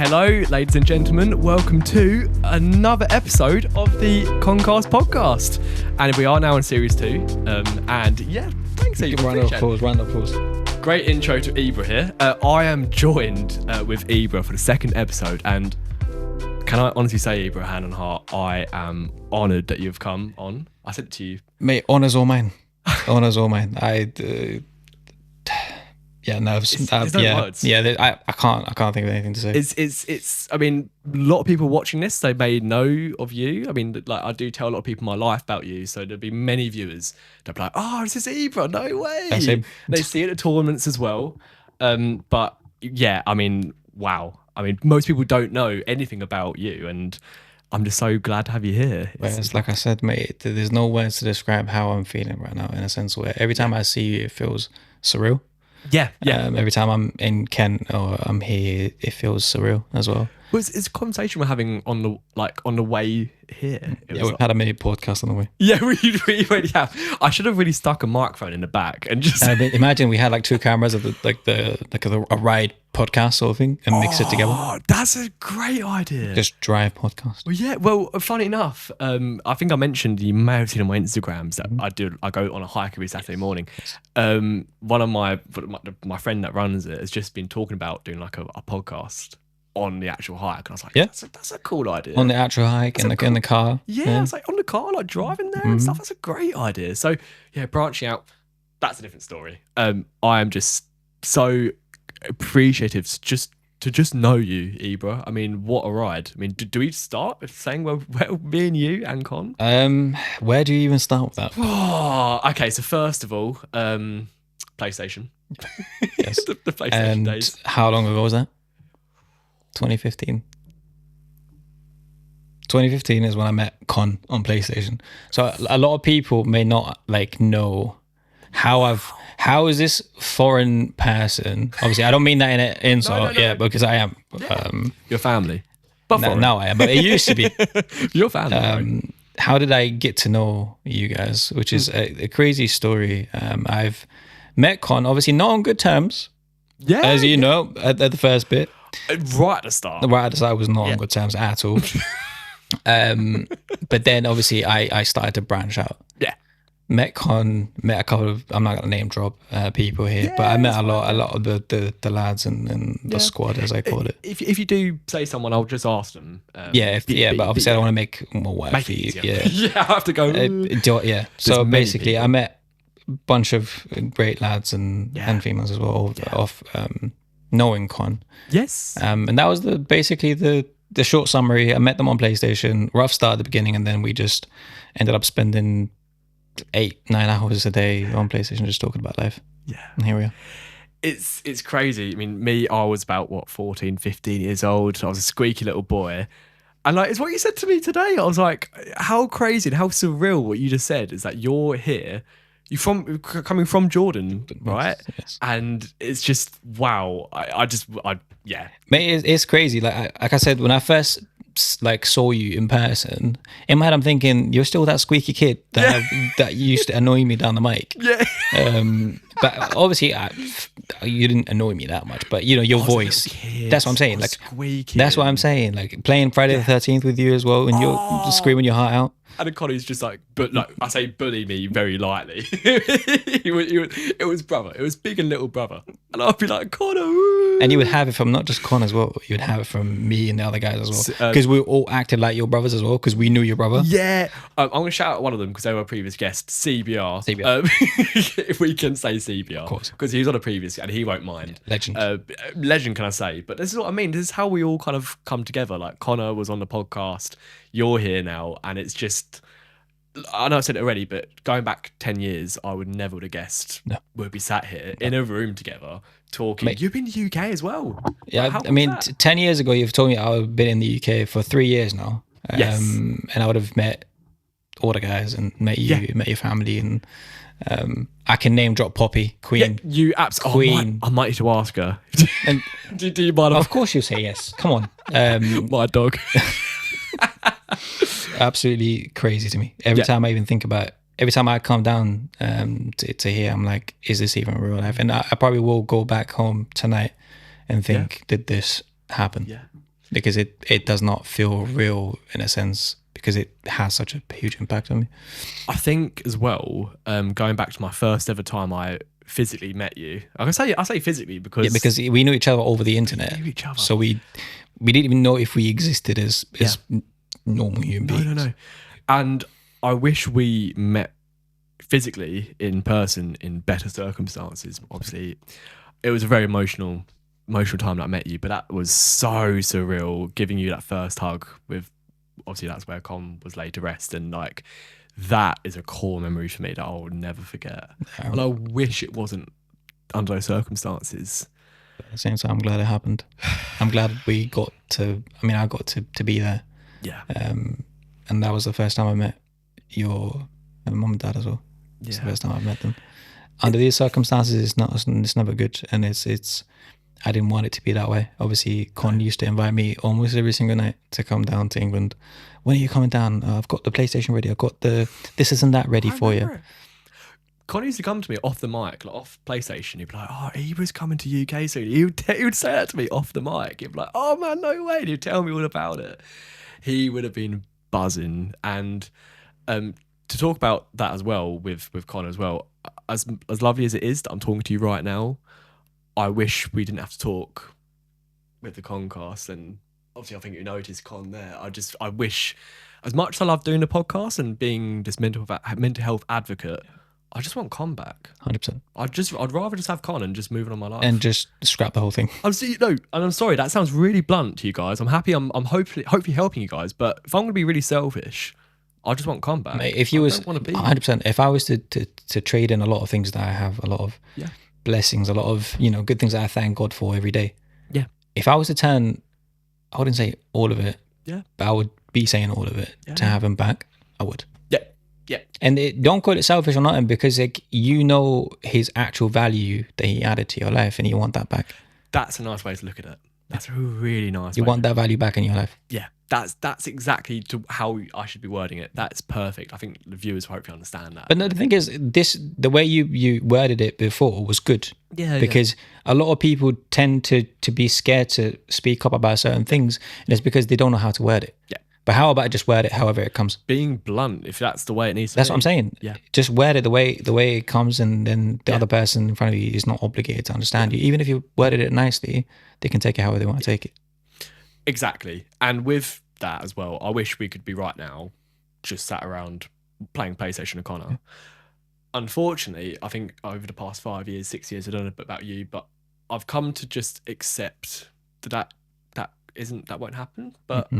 Hello, ladies and gentlemen. Welcome to another episode of the Conn'Cast Podcast. And we are now in Series 2. And yeah, thanks, Ibra. Round of applause. Great intro to Ibra here. I am joined with Ibra for the second episode. And can I honestly say, Ibra, hand on heart, I am honoured that you've come on. I said it to you. Mate, honour's all mine. Honour's all mine. Nerves. Words. Yeah, I can't think of anything to say. It's. I mean, a lot of people watching this, they may know of you. I mean, like I do tell a lot of people in my life about you, so there'll be many viewers that'll be like, "Oh, this is Ibra. No way." They see it at tournaments as well. But yeah, I mean, wow. I mean, most people don't know anything about you, and I'm just so glad to have you here. It's like I said, mate. There's no words to describe how I'm feeling right now. In a sense where every time I see you, it feels surreal. Yeah. Every time I'm in Kent or I'm here, it feels surreal as well. Well, it's a conversation we're having on the way here. We've had a mini podcast on the way. Yeah, we really have. I should have really stuck a microphone in the back and just imagine we had like two cameras of a ride podcast sort of thing and mix it together. Oh, that's a great idea. Just drive podcast. Well, yeah. Well, funny enough, I think I mentioned, you may have seen on my Instagrams that I go on a hike every Saturday morning. One of my friend that runs it has just been talking about doing like a podcast on the actual hike, and I was like, yeah, that's a cool idea. On the actual hike in the car. Yeah, I was like, on the car, like driving there and stuff. That's a great idea. So yeah, branching out, that's a different story. I am just so appreciative to just know you, Ibra. I mean, what a ride. I mean, do we start with saying where me and you and Con? Where do you even start with that? Oh, okay, so first of all, PlayStation. Yes. the PlayStation days. How long ago was that? 2015. 2015 is when I met Con on PlayStation. So a lot of people may not know how is this foreign person? Obviously, I don't mean that in an insult. No. Yeah, because I am. Your family. But now I am, but it used to be. Your family. How did I get to know you guys? Which is a crazy story. I've met Con, obviously not on good terms. Yeah. As you know, at the first bit. Right at the start. Right at the start was not on good terms at all. But then obviously I started to branch out. Yeah. Met a couple of, I'm not gonna name drop people here, but I met a lot of the lads and the squad, as I call it. If you do say someone, I'll just ask them. But obviously I don't want to make more work for you. Yeah. I have to go. So basically I met a bunch of great lads and females as well off knowing Con. Yes. And that was basically the short summary. I met them on PlayStation, rough start at the beginning, and then we just ended up spending 8-9 hours a day on PlayStation just talking about life. Yeah. And here we are. It's crazy. I mean, I was about 14, 15 years old. I was a squeaky little boy. And it's what you said to me today. I was like, how crazy and how surreal what you just said is that you're here. You're coming from Jordan, right? Yes. And it's just wow. Mate, it's crazy. Like I said, when I first saw you in person, in my head I'm thinking you're still that squeaky kid that used to annoy me down the mic. Yeah. But obviously you didn't annoy me that much. But your voice. That's what I'm saying. Squeaky. That's what I'm saying. Like playing Friday the 13th with you as well, and you're screaming your heart out. And Connie's just I say bully me very lightly. It was brother. It was big and little brother. And I'd be like, Connor. And you would have it from not just Con as well. You would have it from me and the other guys as well. Because we all acted like your brothers as well, because we knew your brother. Yeah. I'm going to shout out one of them because they were a previous guest, CBR. If we can say CBR. Of course. Because he was on a previous and he won't mind. Legend. Legend, can I say. But this is what I mean. This is how we all kind of come together. Like Connor was on the podcast. You're here now. And it's just... I know I said it already, but going back 10 years, I would never have guessed we'd be sat here in a room together talking. Mate, you've been in the UK as well. Yeah, I mean, 10 years ago, you've told me I've been in the UK for 3 years now. Yes. And I would have met all the guys and met you, met your family. And I can name drop Poppy, Queen. Yeah, you absolutely. Queen. I might need to ask her. And do you mind? Of course you'll say yes. Come on. My dog. Absolutely crazy to me. Every time I come down to here, I'm like, is this even real life? And I probably will go back home tonight and think, did this happen? Yeah. because it does not feel real in a sense, because it has such a huge impact on me. I think as well, going back to my first ever time I physically met you. I say physically because we knew each other over the internet. We knew each other. So we didn't even know if we existed as normal human beings. No. And I wish we met physically in person in better circumstances. Obviously, it was a very emotional time that I met you, but that was so surreal. Giving you that first hug with, obviously that's where Con was laid to rest, and like that is a core memory for me that I will never forget. And I wish it wasn't under those circumstances. But at the same time, I'm glad it happened. I'm glad I got to be there. Yeah. And that was the first time I met your mum and dad as well. It's the first time I met them. Under these circumstances, it's never good, and it's I didn't want it to be that way. Obviously, Con used to invite me almost every single night to come down to England. When are you coming down? I've got the PlayStation ready. I've got the this isn't that ready for you. Con used to come to me off the mic, like off PlayStation. He'd be like, "Oh, Ibra's coming to UK soon." He would say that to me off the mic. He'd be like, "Oh man, no way!" And he'd tell me all about it. He would have been buzzing. And to talk about that as well with Con as well, as lovely as it is that I'm talking to you right now, I wish we didn't have to talk with the Conn'Cast. And obviously I think you noticed Con there. I wish, as much as I love doing the podcast and being this mental health advocate, I just want Con back. 100%. I'd rather just have Con and just move on my life. And just scrap the whole thing. I'm sorry, that sounds really blunt to you guys. I'm happy I'm hopefully helping you guys, but if I'm gonna be really selfish, I just want Con back. Mate, if you was 100%, if I was to trade in a lot of things that I have, a lot of blessings, a lot of good things that I thank God for every day. Yeah. If I was to turn, I wouldn't say all of it. Yeah. But I would be saying all of it to have him back. I would. Yeah. Yeah. And don't call it selfish or nothing, because his actual value that he added to your life, and you want that back. That's a nice way to look at it. That's a really nice. You want that value back in your life. Yeah. That's exactly how I should be wording it. That's perfect. I think the viewers hopefully understand that. But no, the thing is, the way you worded it before was good. Yeah. Because a lot of people tend to be scared to speak up about certain things, and it's because they don't know how to word it. Yeah. But how about just word it however it comes? Being blunt, if that's the way it needs to be. That's what I'm saying. Yeah. Just word it the way it comes, and then the other person in front of you is not obligated to understand you. Even if you worded it nicely, they can take it however they want to take it. Exactly. And with that as well, I wish we could be right now just sat around playing PlayStation with Connor. Yeah. Unfortunately, I think over the past 5 years, 6 years, I don't know about you, but I've come to just accept that won't happen. But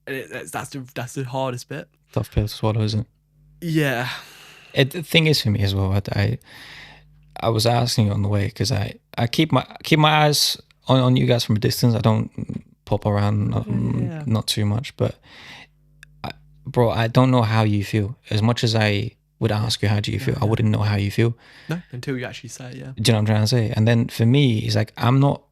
that's the hardest bit. Tough pill to swallow, isn't it? Yeah. The thing is for me as well, I was asking you on the way, because I keep my eyes on you guys from a distance. I don't pop around, not too much, but bro, I don't know how you feel. As much as I would ask you how do you feel, I wouldn't know how you feel. No, until you actually say it. Yeah. Do you know what I'm trying to say? And then for me, it's like, I'm not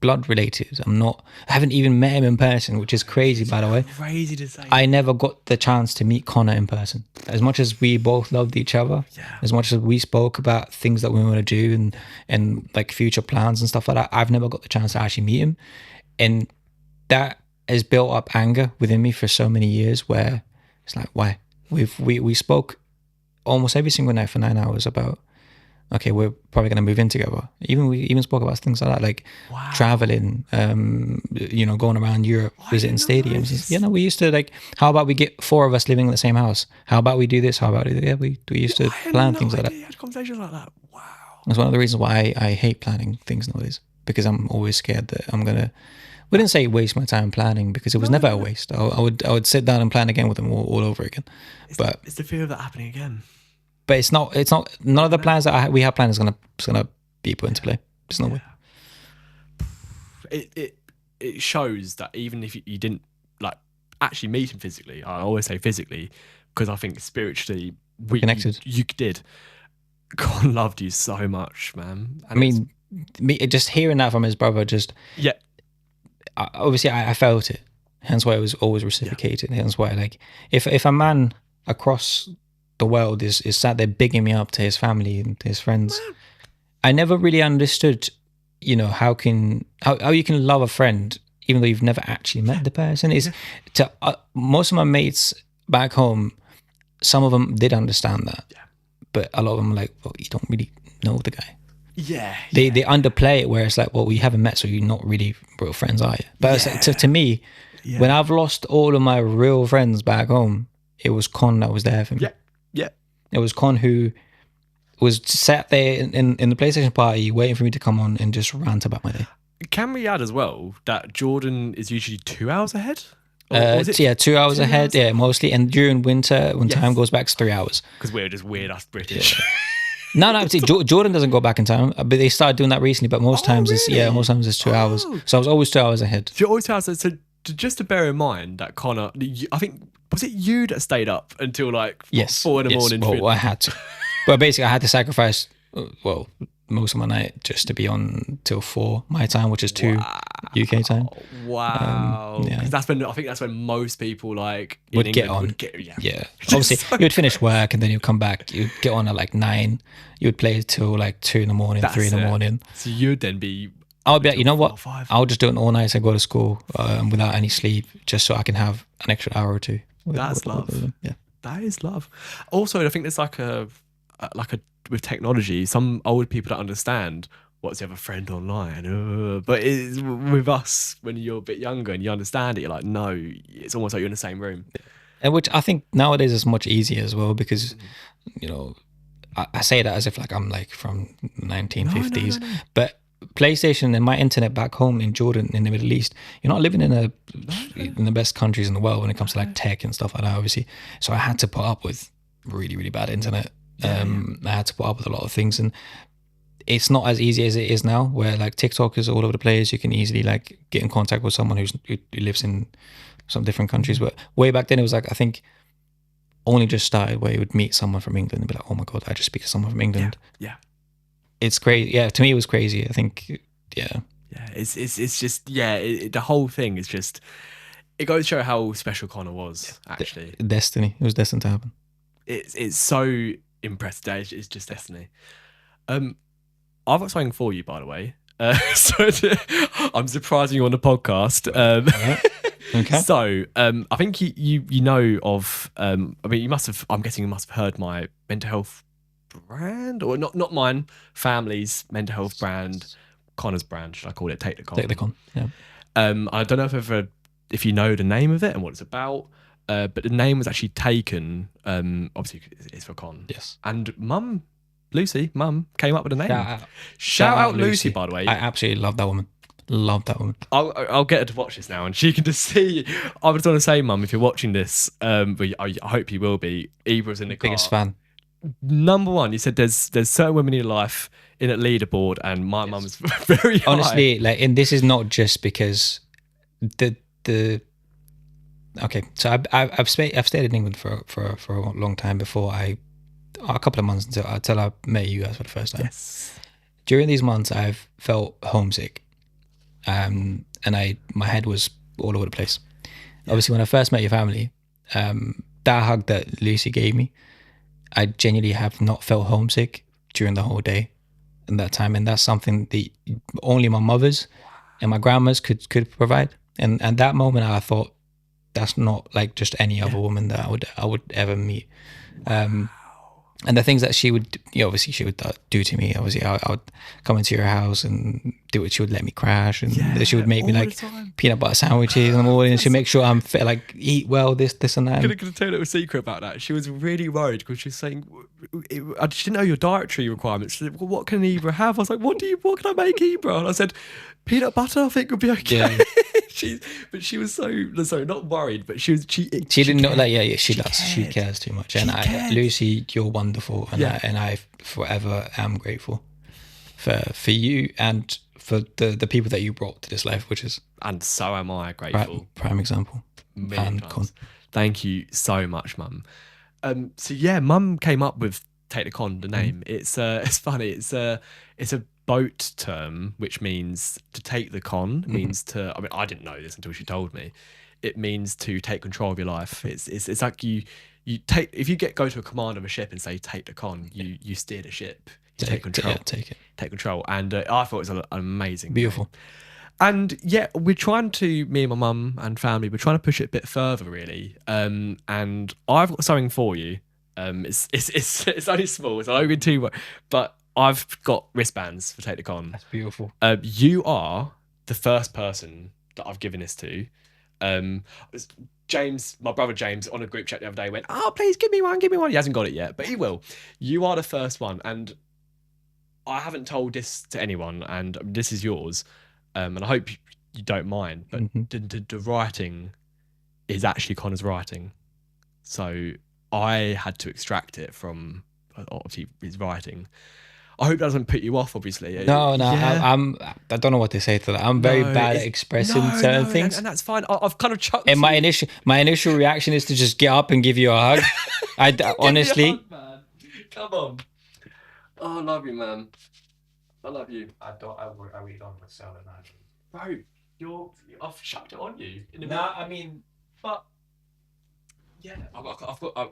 blood related. I haven't even met him in person, which is crazy, by the way. Crazy to say. I never got the chance to meet Connor in person. As much as we both loved each other, as much as we spoke about things that we want to do and like future plans and stuff like that, I've never got the chance to actually meet him. And that has built up anger within me for so many years, where it's like, why? We spoke almost every single night for 9 hours about, okay, we're probably going to move in together. We even spoke about things like that, like traveling, going around Europe, visiting stadiums. We used to like, how about we get 4 of us living in the same house? How about we do this? How about we used to plan things like that. You had conversations like that. Wow. That's one of the reasons why I hate planning things nowadays, because I'm always scared that I'm going to, we didn't say waste my time planning, because it was never a waste. I would sit down and plan again with them all over again. It's the fear of that happening again. But it's not. None of the plans that we have planned is gonna be put into play. There's no way. It shows that even if you didn't like actually meet him physically, I always say physically, because I think spiritually we connected. You did. God loved you so much, man. And I mean, just hearing that from his brother, obviously I felt it. Hence why it was always reciprocated. Hence why, like, if a man across the world is sat there bigging me up to his family and to his friends, I never really understood, how you can love a friend even though you've never actually met the person. Is to most of my mates back home, some of them did understand that, but a lot of them are like, well, you don't really know the guy. They underplay it, where it's like, well, we haven't met, so you're not really real friends, are you? But it's like, to me, when I've lost all of my real friends back home, it was Con that was there for me. It was Con who was sat there in the PlayStation party waiting for me to come on and just rant about my day. Can we add as well that Jordan is usually 2 hours ahead? 2 hours ahead, mostly. And during winter, when time goes back, it's 3 hours. Because we're just weird ass British. No, see, Jordan doesn't go back in time, but they started doing that recently. But most times it's 2 hours. So I was always 2 hours ahead. So you're always 2 hours. So just to bear in mind that Connor, I think, was it you that stayed up until like 4 in the morning? Well, I had to. But basically, I had to sacrifice, most of my night just to be on till 4 my time, which is 2 UK time. Wow. Because I think that's when most people like would get on. Obviously, you would finish work and then you'd come back. You'd get on at like 9. You would play till like 2 in the morning, 3 in the morning. So you'd then be. I'll be like, you know what? I'll just do it all night and go to school without any sleep, just so I can have an extra hour or two. That's love. Yeah, that is love. Also, I think there's like a with technology, some old people don't understand what's the other friend online. But with us, when you're a bit younger and you understand it, you're like, no, it's almost like you're in the same room. And which I think nowadays is much easier as well, because I say that as if like I'm like from 1950s, no. But PlayStation and my internet back home in Jordan in the Middle East, you're not living in the best countries in the world when it comes to like tech and stuff like that, obviously. So I had to put up with really, really bad internet. I had to put up with a lot of things, and it's not as easy as it is now, where like TikTok is all over the place. You can easily like get in contact with someone who lives in some different countries. But way back then, it was like, I think only just started, where you would meet someone from England and be like, oh my God, I just speak to someone from England. Yeah. It's crazy. Yeah, to me, it was crazy. I think, it's just, the whole thing is just, it goes to show how special Connor was, actually. Destiny. It was destined to happen. It's so impressive. It's just destiny. I've got something for you, by the way. I'm surprising you on the podcast. Okay. So, I think you know of. I mean, I'm guessing you must have heard my mental health brand, or not mine. Family's mental health brand, Connor's brand. Should I call it Take the Con? Take the Con. Yeah. I don't know if you know the name of it and what it's about. But the name was actually taken. Obviously, it's for Con. Yes. And Mum came up with a name. Shout out Lucy, by the way. I absolutely love that woman. I'll get her to watch this now, and she can just see. I was going to say, Mum, if you're watching this, but I hope you will be. Ibra's in the car. Biggest fan. Number one, you said there's certain women in your life in a leaderboard, and my mum's very high. Honestly, like, and this is not just because the. Okay, so I've stayed in England for a long time before a couple of months until I met you guys for the first time. Yes. During these months, I've felt homesick, and my head was all over the place. Yeah. Obviously, when I first met your family, that hug that Lucy gave me, I genuinely have not felt homesick during the whole day in that time, and that's something that only my mothers and my grandmas could provide. And at that moment, I thought, that's not like just any other woman that I would ever meet. And the things that she would, obviously she would do to me. Obviously, I would come into your house and do it. She would let me crash, and she would make me like peanut butter sandwiches in the morning. She'd make sure I'm fit, like eat well, this and that. I'm gonna tell you a little secret about that. She was really worried because she was saying, she didn't know your dietary requirements. She said, well, what can Ibra have? I was like, what can I make Ibra? And I said, peanut butter, I think would be okay. Yeah. But she was so not worried, but she didn't know that. Yeah, she does. She cares too much. And Lucy, you're wonderful, and I forever am grateful for you and for the people that you brought to this life, and so am I grateful. Prime example. Thank you so much, Mum. Mum came up with Take the Con, the name. It's funny. It's a boat term, which means to take the con, means to, I mean, I didn't know this until she told me. It means to take control of your life. It's like you take, if you go to a command of a ship and say take the con, you steer the ship. You take control. Take it. Take control. And I thought it was an amazing. Beautiful. And yeah, we're trying to, me and my mum and family, we're trying to push it a bit further, really. And I've got something for you. It's only small, it's not even too much, but I've got wristbands for Take the Con. That's beautiful. You are the first person that I've given this to. James, my brother James, on a group chat the other day went, "Oh, please give me one. He hasn't got it yet, but he will. You are the first one, and I haven't told this to anyone, and this is yours. And I hope you don't mind, but the writing is actually Connor's writing, so I had to extract it from obviously his writing. I hope that doesn't put you off, obviously. No, yeah. I don't know what to say to that. I'm very bad at expressing certain things, and that's fine. I've kind of chucked. And my initial reaction is to just get up and give you a hug. Honestly, hug, man. Come on. Oh, I love you, man. I love you. I really don't want to sell it now. Bro, I've chucked it on you. But yeah, I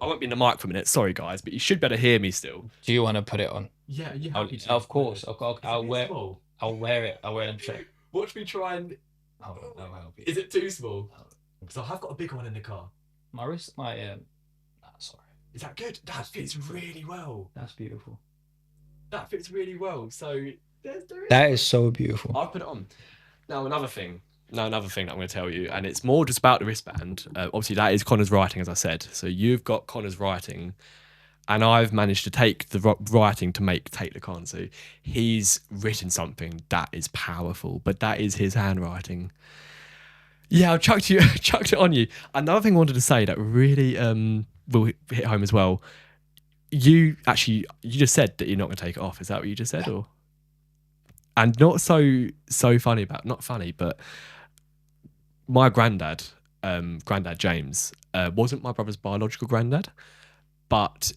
won't be in the mic for a minute. Sorry, guys, but you should better hear me still. do you want to put it on? Yeah, you I'll, happy to? of course. I'll wear Small? I'll wear it. I'll wear them. Check. Watch me try and. Oh, no, help you. Is it too small? Because I have got a big one in the car. My wrist, sorry. Is that good? That fits really well. That's beautiful. That fits really well. So That is so beautiful. I'll put it on. Now another thing that I'm going to tell you, and it's more just about the wristband. Obviously, that is Connor's writing, as I said. So you've got Connor's writing, and I've managed to take the writing to take the con. So he's written something that is powerful, but that is his handwriting. Yeah, I chucked it on you. Another thing I wanted to say that really will hit home as well. You just said that you're not going to take it off. Is that what you just said, or? And not so funny about, not funny, but my granddad James, wasn't my brother's biological granddad, but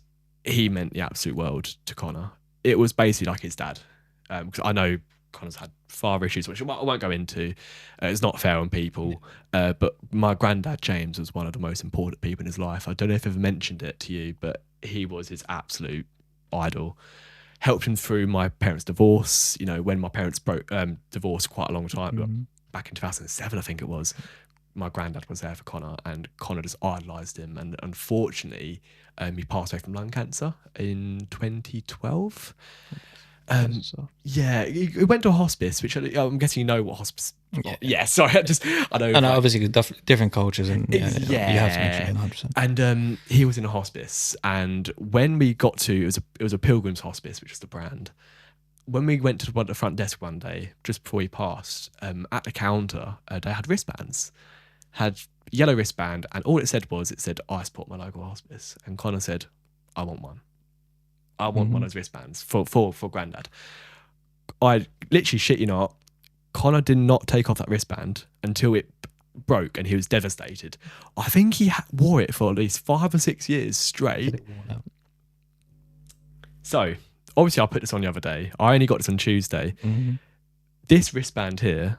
he meant the absolute world to Connor. It was basically like his dad. Because I know Connor's had father issues, which I won't go into. It's not fair on people. But my granddad James was one of the most important people in his life. I don't know if I've ever mentioned it to you, but he was his absolute idol. Helped him through my parents' divorce. You know, when my parents divorced quite a long time, back in 2007, I think it was. My granddad was there for Connor, and Connor just idolised him. And unfortunately, he passed away from lung cancer in 2012. Yeah, he went to a hospice, which I'm guessing you know what hospice. Yeah, sorry, I know. And obviously different cultures, and you have to mention it 100%. And he was in a hospice, and when we got to it was a Pilgrim's Hospice, which was the brand. When we went to the front desk one day, just before he passed, at the counter, they had wristbands, had yellow wristband, and all it said, I support my local hospice. And Connor said, I want one. I want one of those wristbands for granddad. I literally, shit you not, Connor did not take off that wristband until it broke, and he was devastated. I think he wore it for at least 5 or 6 years straight. So, obviously, I put this on the other day. I only got this on Tuesday. This wristband here,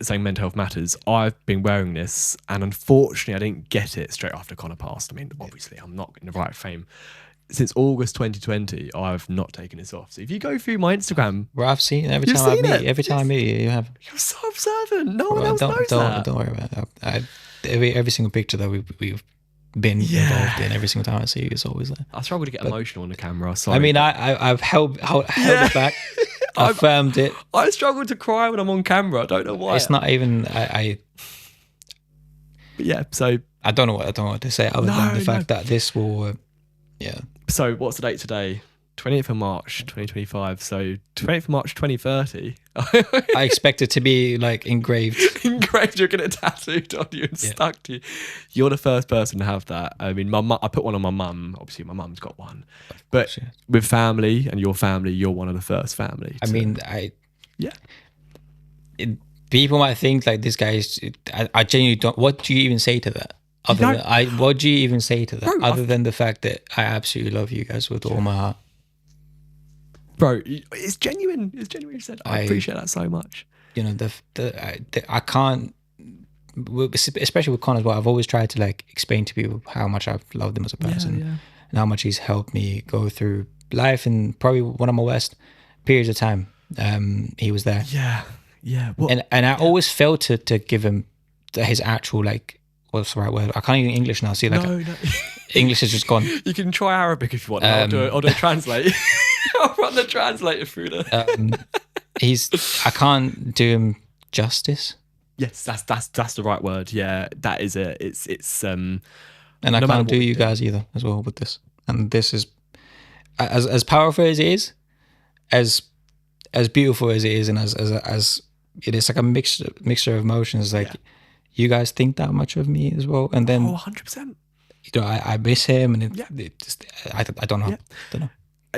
saying Mental Health Matters, I've been wearing this, and unfortunately, I didn't get it straight after Connor passed. I mean, obviously, I'm not in the right frame. Since August 2020, I've not taken this off. So if you go through my Instagram, well, I've seen every time I meet you, you have. You're so observant. No one else knows that. Don't worry about it. Every single picture that we've been involved in, every single time I see you, it's always there. I struggle to get emotional on the camera. Sorry. I mean, I've held it back. I firmed it. I struggle to cry when I'm on camera. I don't know why. It's not even But yeah, so I don't know what to say other than the fact that this will. So what's the date today? 28th of March 2025. So 28th of March 2030. I expect it to be like engraved. You're gonna tattooed on you and stuck to you. You're the first person to have that. I mean, I put one on my mum. Obviously, my mum's got one. But with family and your family, you're one of the first family. I mean, people might think like this guy is. I genuinely don't. What do you even say to that? What do you even say to that? Bro, other than the fact that I absolutely love you guys with all my heart. Bro, it's genuine. It's genuine. You said I appreciate that so much. You know, I can't, especially with Connor as well. I've always tried to like explain to people how much I've loved him as a person, and how much he's helped me go through life in probably one of my worst periods of time. He was there. Yeah. What? And I always fail to give him his actual, like, what's the right word? I can't even English now. See, like, no. English has just gone. You can try Arabic if you want. I'll do a translate. I'll run the translator through the. I can't do him justice. Yes, that's the right word. Yeah, that is it. It's And I can't do you guys either as well with this. And this is as powerful as it is, as beautiful as it is, and as it is like a mixture of emotions. Like you guys think that much of me as well, and then 100%. You know, I miss him, and it just, I don't know. Yeah. Don't know.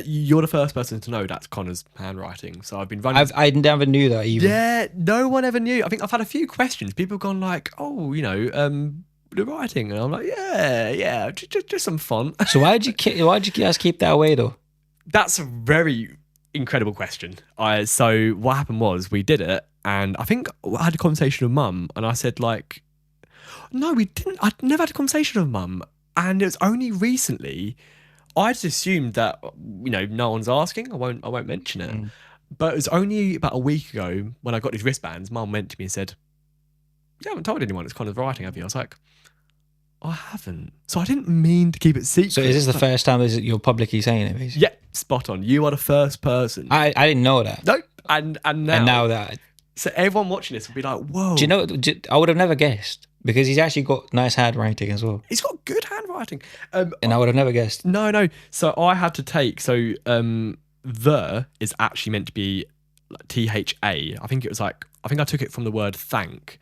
You're the first person to know that's Connor's handwriting. So I've been running. I never knew that even. Yeah, no one ever knew. I think I've had a few questions. People have gone like, "Oh, you know, the writing," and I'm like, "Yeah, just some fun." So why did you guys keep that away though? That's a very incredible question. So what happened was we did it, and I think I had a conversation with Mum, and I said like, "No, we didn't. I'd never had a conversation with Mum, and it was only recently." I just assumed that, you know, no one's asking. I won't mention it. But it was only about a week ago when I got these wristbands. Mum went to me and said, "You haven't told anyone it's Connor's writing, have you?" I was like, "I haven't." So I didn't mean to keep it secret. So is this the first time you're publicly saying it, basically? Yeah, spot on. You are the first person. I didn't know that. No, and now that. So everyone watching this will be like, "Whoa!" Do you know? I would have never guessed because he's actually got nice handwriting as well. He's got good handwriting. And I would have never guessed. No. So I had to take. So the is actually meant to be like THA. I think I took it from the word thank,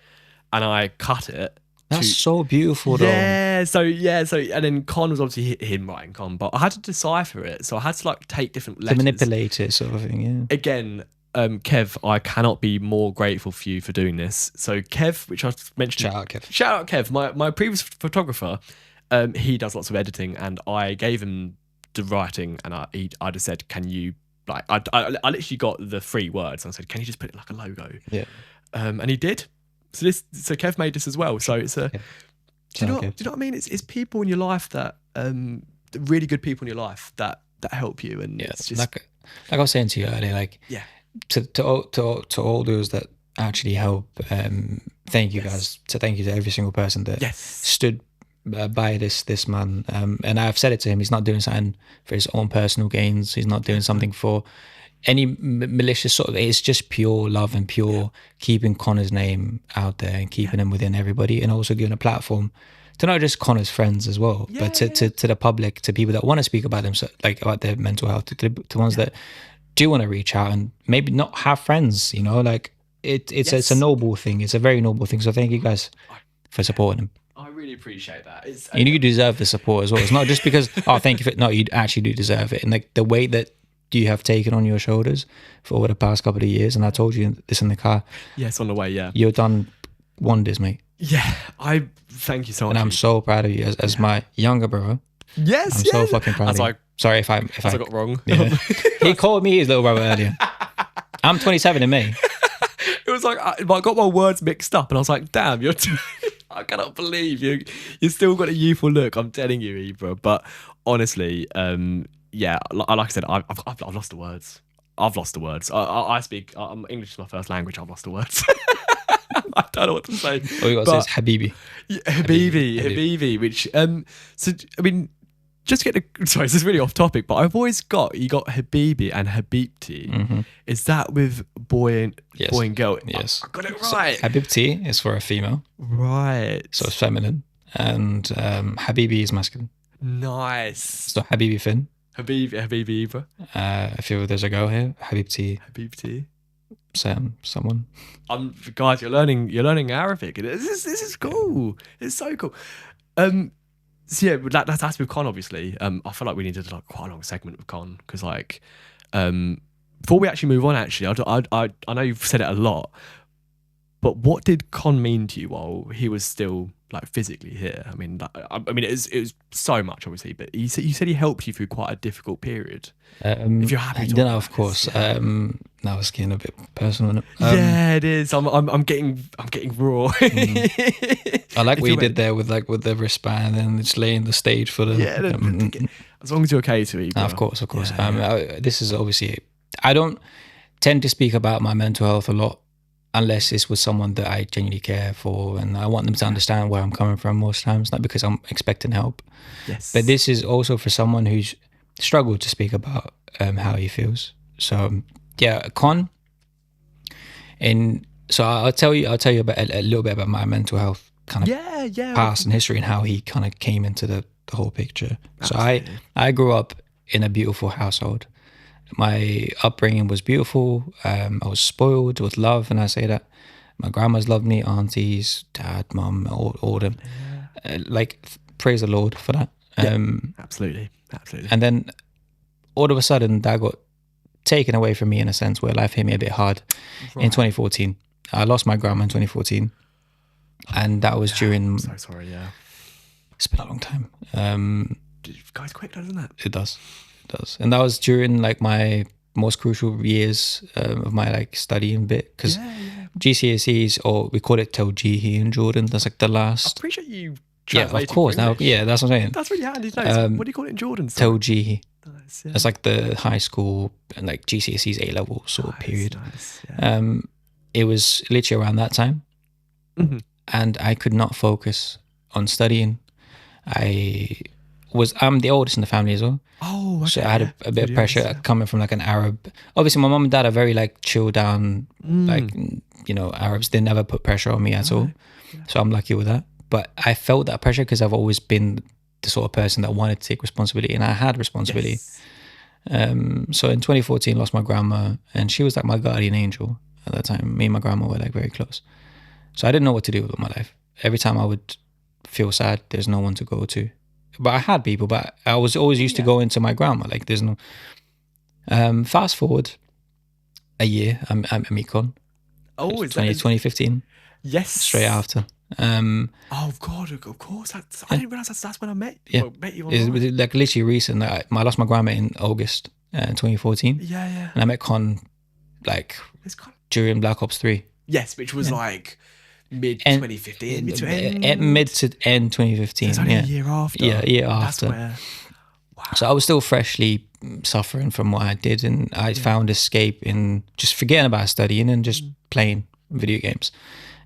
and I cut it. That's so beautiful, though. Yeah. So and then Con was obviously him writing Con, but I had to decipher it. So I had to like take different letters to manipulate it, sort of thing. Yeah. Again. Kev, I cannot be more grateful for you for doing this. So Kev, which I mentioned, shout out Kev, my previous photographer, he does lots of editing, and I gave him the writing, and I just said, "Can you like?" I literally got the 3 words, and I said, "Can you just put it like a logo?" Yeah. And he did. So Kev made this as well. So it's a. Do you know what I mean? It's people in your life that really good people in your life that help you, and it's just like I was saying to you earlier, like to all those that actually help. Thank you guys. So thank you to every single person that stood by this man. And I've said it to him. He's not doing something for his own personal gains. He's not doing something for any malicious sort of. It's just pure love and pure keeping Connor's name out there and keeping him within everybody, and also giving a platform to not just Connor's friends as well, but to the public, to people that want to speak about themselves, like about their mental health, to ones that do want to reach out and maybe not have friends, you know, like it's a noble thing. It's a very noble thing. So thank you guys for supporting him. I really appreciate that. You deserve the support as well. It's not just because, thank you for, no, you actually do deserve it. And like the weight that you have taken on your shoulders for over the past couple of years. And I told you this in the car. Yes, on the way. Yeah. You've done wonders, mate. Yeah. I thank you so much. And I'm so proud of you as my younger brother. Yes. I'm so fucking proud of you. Sorry if I got wrong. Yeah. He called me his little brother earlier. I'm 27 in May. It was like I got my words mixed up, and I was like, "Damn, I cannot believe you still got a youthful look." I'm telling you, Ibra. But honestly, like I said, I've lost the words. I've lost the words. I speak. English is my first language. I've lost the words. I don't know what to say. All you got to say is Habibi. Yeah, Habibi. Which so I mean. Just to get sorry, this is really off topic, but I've always got Habibi and Habibti. Mm-hmm. Is that with boy and girl? Yes, I got it right. So Habibti is for a female, right? So it's feminine, and Habibi is masculine. Nice. So Habibi Finn, Habibi Ibra. I feel there's a girl here. Habibti. Someone. Guys, you're learning Arabic. This is cool. It's so cool. So yeah, that's with Con, obviously. I feel like we needed like quite a long segment with Con because like before we actually move on, actually, I know you've said it a lot, but what did Con mean to you while he was still like physically here? I mean, it was so much, obviously, but you said he helped you through quite a difficult period. If you're happy to, of course. Now it's getting a bit personal. Yeah, it is. I'm getting raw. I like what you did there with the wristband and it's laying the stage for the. As long as you're okay to eat. Of course. This is obviously. I don't tend to speak about my mental health a lot unless it's with someone that I genuinely care for, and I want them to understand where I'm coming from most times, not because I'm expecting help. Yes. But this is also for someone who's struggled to speak about how he feels. So yeah, Con. And so I'll tell you about a little bit about my mental health kind of past and history and how he kind of came into the whole picture. Absolutely. So I grew up in a beautiful household. My upbringing was beautiful. I was spoiled with love, and I say that. My grandmas loved me, aunties, dad, mum, all of them. Praise the Lord for that. Absolutely. And then all of a sudden, that got taken away from me in a sense where life hit me a bit hard in 2014. I lost my grandma in 2014, and that was during. I'm so sorry. Yeah, it's been a long time. It goes quick, doesn't it? It does, and that was during like my most crucial years of my like studying bit, because GCSEs, or we call it Taujihi in Jordan. That's like the last. I appreciate you. Yeah, of course. Now, that's what I'm saying. That's really handy to know. What do you call it in Jordan? Taujihi. Nice, It's like the high school and like GCSEs A-level sort of period. Nice, yeah. It was literally around that time, and I could not focus on studying. I'm the oldest in the family as well. Oh, okay. So I had a bit of pressure coming from like an Arab. Obviously, my mom and dad are very like chill down, like, you know, Arabs. They never put pressure on me at all. Yeah. So I'm lucky with that. But I felt that pressure because I've always been the sort of person that wanted to take responsibility, and I had responsibility. Yes. So in 2014, lost my grandma, and she was like my guardian angel at that time. Me and my grandma were like very close. So I didn't know what to do with my life. Every time I would feel sad, there's no one to go to. But I had people, but I was always used to go into my grandma. Like there's no. Fast forward a year, I'm at Con. Oh, is 2015? Yes. Straight after. Oh God! Of course. I didn't realize that's when I met. Yeah, met you. It's like literally recent. Like, I lost my grandma in August 2014. Yeah. And I met Con like during Black Ops 3. Yes, which was like mid 2015, mid to end 2015. It's only a year after. Yeah, a year after. That's where. Wow. So I was still freshly suffering from what I did, and I found escape in just forgetting about studying and just playing video games,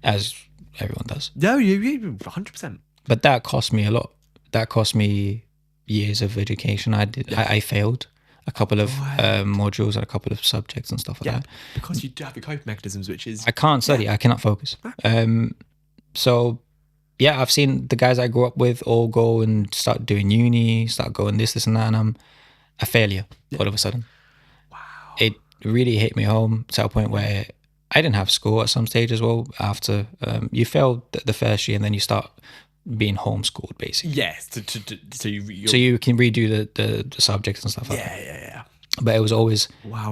as everyone does. No, you 100%. But that cost me a lot. That cost me years of education. I failed a couple of modules and a couple of subjects and stuff like that. Because you do have your coping mechanisms, which is... I can't study. I cannot focus. So, yeah, I've seen the guys I grew up with all go and start doing uni, start going this and that, and I'm a failure all of a sudden. Wow. It really hit me home to a point where I didn't have school at some stage as well. After you failed the first year, and then you start being homeschooled, basically. Yes, so you can redo the subjects and stuff like that. Yeah. But it was always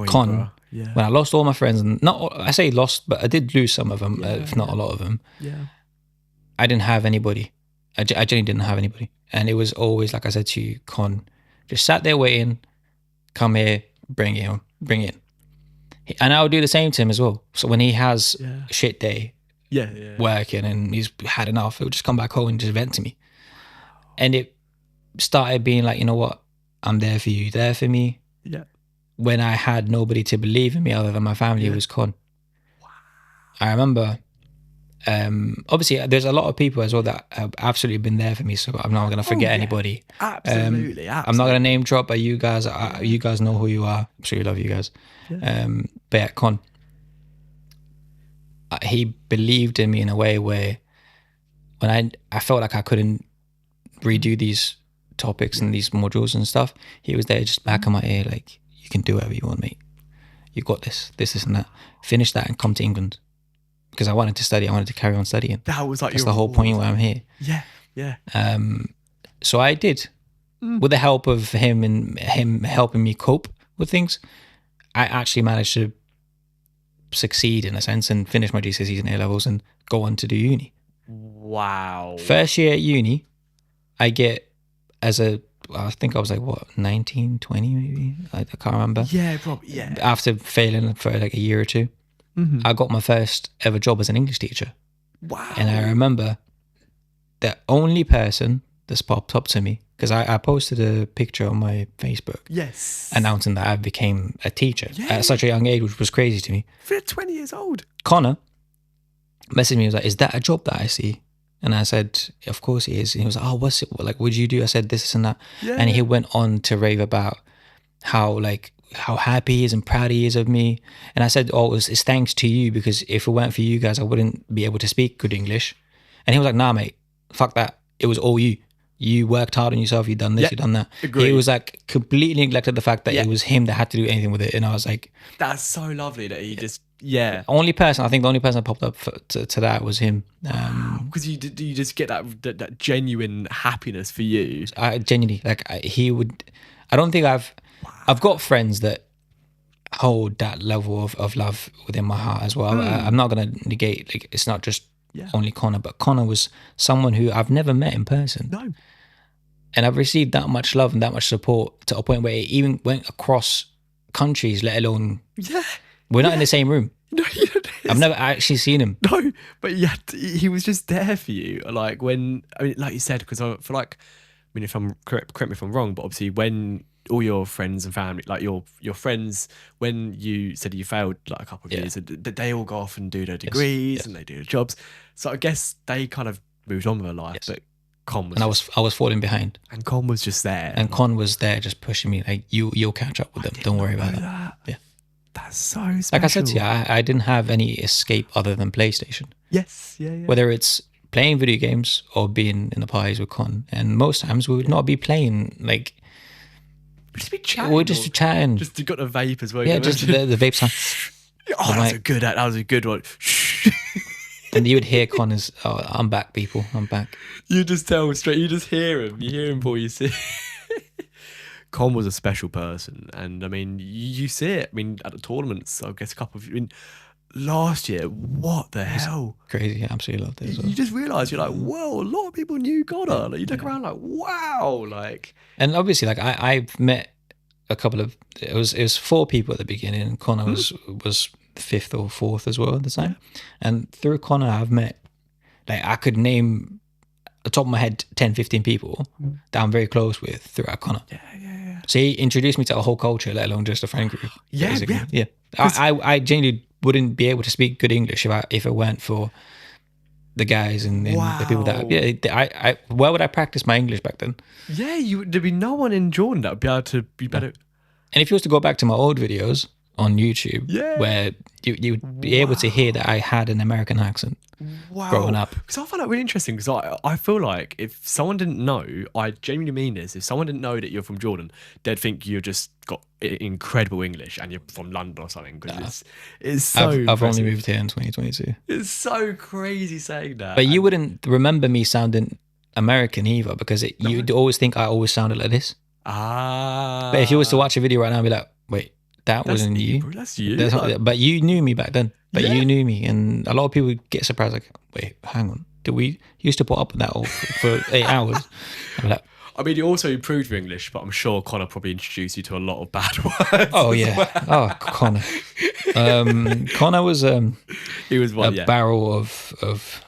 Con. Yeah. When I lost all my friends, and I say lost, but I did lose some of them, if not a lot of them. Yeah. I didn't have anybody. I genuinely didn't have anybody, and it was always like I said to you, Con, just sat there waiting. Come here, bring it in. And I'll do the same to him as well. So when he has a shit day, working and he's had enough, he'll just come back home and just vent to me. And it started being like, you know what? I'm there for you. There for me. Yeah. When I had nobody to believe in me other than my family, it was Con. Wow. I remember, obviously, there's a lot of people as well that have absolutely been there for me. So I'm not going to forget anybody. Absolutely. I'm not going to name drop, but you guys know who you are. I'm sure you love you guys. Yeah. But yeah, Con, he believed in me in a way where when I felt like I couldn't redo these topics and these modules and stuff, he was there just back in my ear like, you can do whatever you want, mate. You got this and that. Finish that and come to England. Because I wanted to study. I wanted to carry on studying. That was like that's the whole point why I'm here. Yeah. So I did. With the help of him and him helping me cope with things, I actually managed to succeed in a sense and finish my GCSEs and A-levels and go on to do uni. Wow. First year at uni, I get I think I was like, 19, 20 maybe? I can't remember. Yeah, probably, yeah. After failing for like a year or two, I got my first ever job as an English teacher. Wow. And I remember the only person that's popped up to me, because I posted a picture on my Facebook. Yes. Announcing that I became a teacher at such a young age, which was crazy to me. For 20 years old. Connor messaged me. He was like, "Is that a job that I see?" And I said, "Of course it is." And he was like, "Oh, what's it like? What do you do?" I said, "This and that." Yeah. And he went on to rave about how happy he is and proud he is of me. And I said, "Oh, it's thanks to you, because if it weren't for you guys, I wouldn't be able to speak good English." And he was like, "Nah, mate, fuck that. It was all you. You worked hard on yourself. You done this, you done that." Agreed. He was like completely neglected the fact that it was him that had to do anything with it. And I was like, that's so lovely that he just the only person that popped up to that was him. because you just get that genuine happiness for you. I genuinely he would. I don't think I've got friends that hold that level of love within my heart as well. I'm not gonna negate, like, it's not just only Connor, but Connor was someone who I've never met in person. No. And I've received that much love and that much support to a point where it even went across countries, let alone we're not in the same room. No, I've never actually seen him. No, but yet he was just there for you. Like when, I mean, like you said, because I feel like, I mean, if I'm correct me if I'm wrong, but obviously when all your friends and family, like your friends, when you said you failed like a couple of years, they all go off and do their degrees and they do their jobs. So I guess they kind of moved on with their life, but Con was, and I was falling behind, and Con was just there, and Con was there just pushing me like, you'll catch up with them. Don't worry about that. Yeah, that's so special. Like I said to you, I didn't have any escape other than PlayStation. Yes, Whether it's playing video games or being in the parties with Con, and most times we would not be playing, like just be chatting. We're just chatting. Just got a vape as well. Yeah, just the vape sound. Oh, that was a good one. And you would hear Connor's, "Oh, I'm back, people. I'm back." You just tell straight. You just hear him. You hear him before you see. Con was a special person, and I mean, you see it. I mean, at the tournaments, I guess last year, what the hell? Crazy. I absolutely loved it as well. You just realise you're like, whoa, a lot of people knew Connor. Like, you look around like, wow, like. And obviously, like I've met a couple of. It was 4 people at the beginning, and Connor was 5th or 4th as well at the time. And through Connor, I've met, like, I could name the top of my head 10, 15 people that I'm very close with throughout Connor. Yeah. So he introduced me to a whole culture, let alone just a friend group. Yeah. I genuinely wouldn't be able to speak good English if it weren't for the guys and the people that where would I practice my English back then? Yeah, there'd be no one in Jordan that would be able to be better. And if you was to go back to my old videos on YouTube, where you would be able to hear that I had an American accent growing up. Because I find that really interesting, because I feel like if someone didn't know, I genuinely mean this, if someone didn't know that you're from Jordan, they'd think you've just got incredible English and you're from London or something, because it's so I've only moved here in 2022. It's so crazy saying that. But you wouldn't remember me sounding American either, because you'd always think I always sounded like this. But if you was to watch a video right now and be like, wait, that wasn't you. That's you. But you knew me back then. You knew me. And a lot of people get surprised, like, wait, hang on. Did we used to put up with that all for 8 hours? I'm like, I mean, you also improved your English, but I'm sure Connor probably introduced you to a lot of bad words. Oh, yeah. Well. Oh, Connor. Connor was he was a barrel of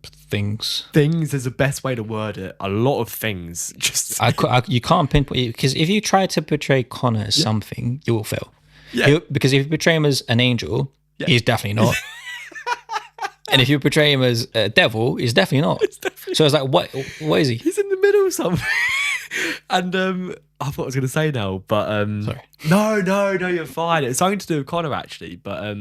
things. Things is the best way to word it. A lot of things. Just you can't pinpoint, because if you try to portray Connor as something, you will fail. Yeah. Because if you portray him as an angel, he's definitely not. And if you portray him as a devil, he's definitely not. So it's like, what is he? He's in the middle of something. And I thought I was going to say now, but sorry. No, you're fine. It's something to do with Connor actually, but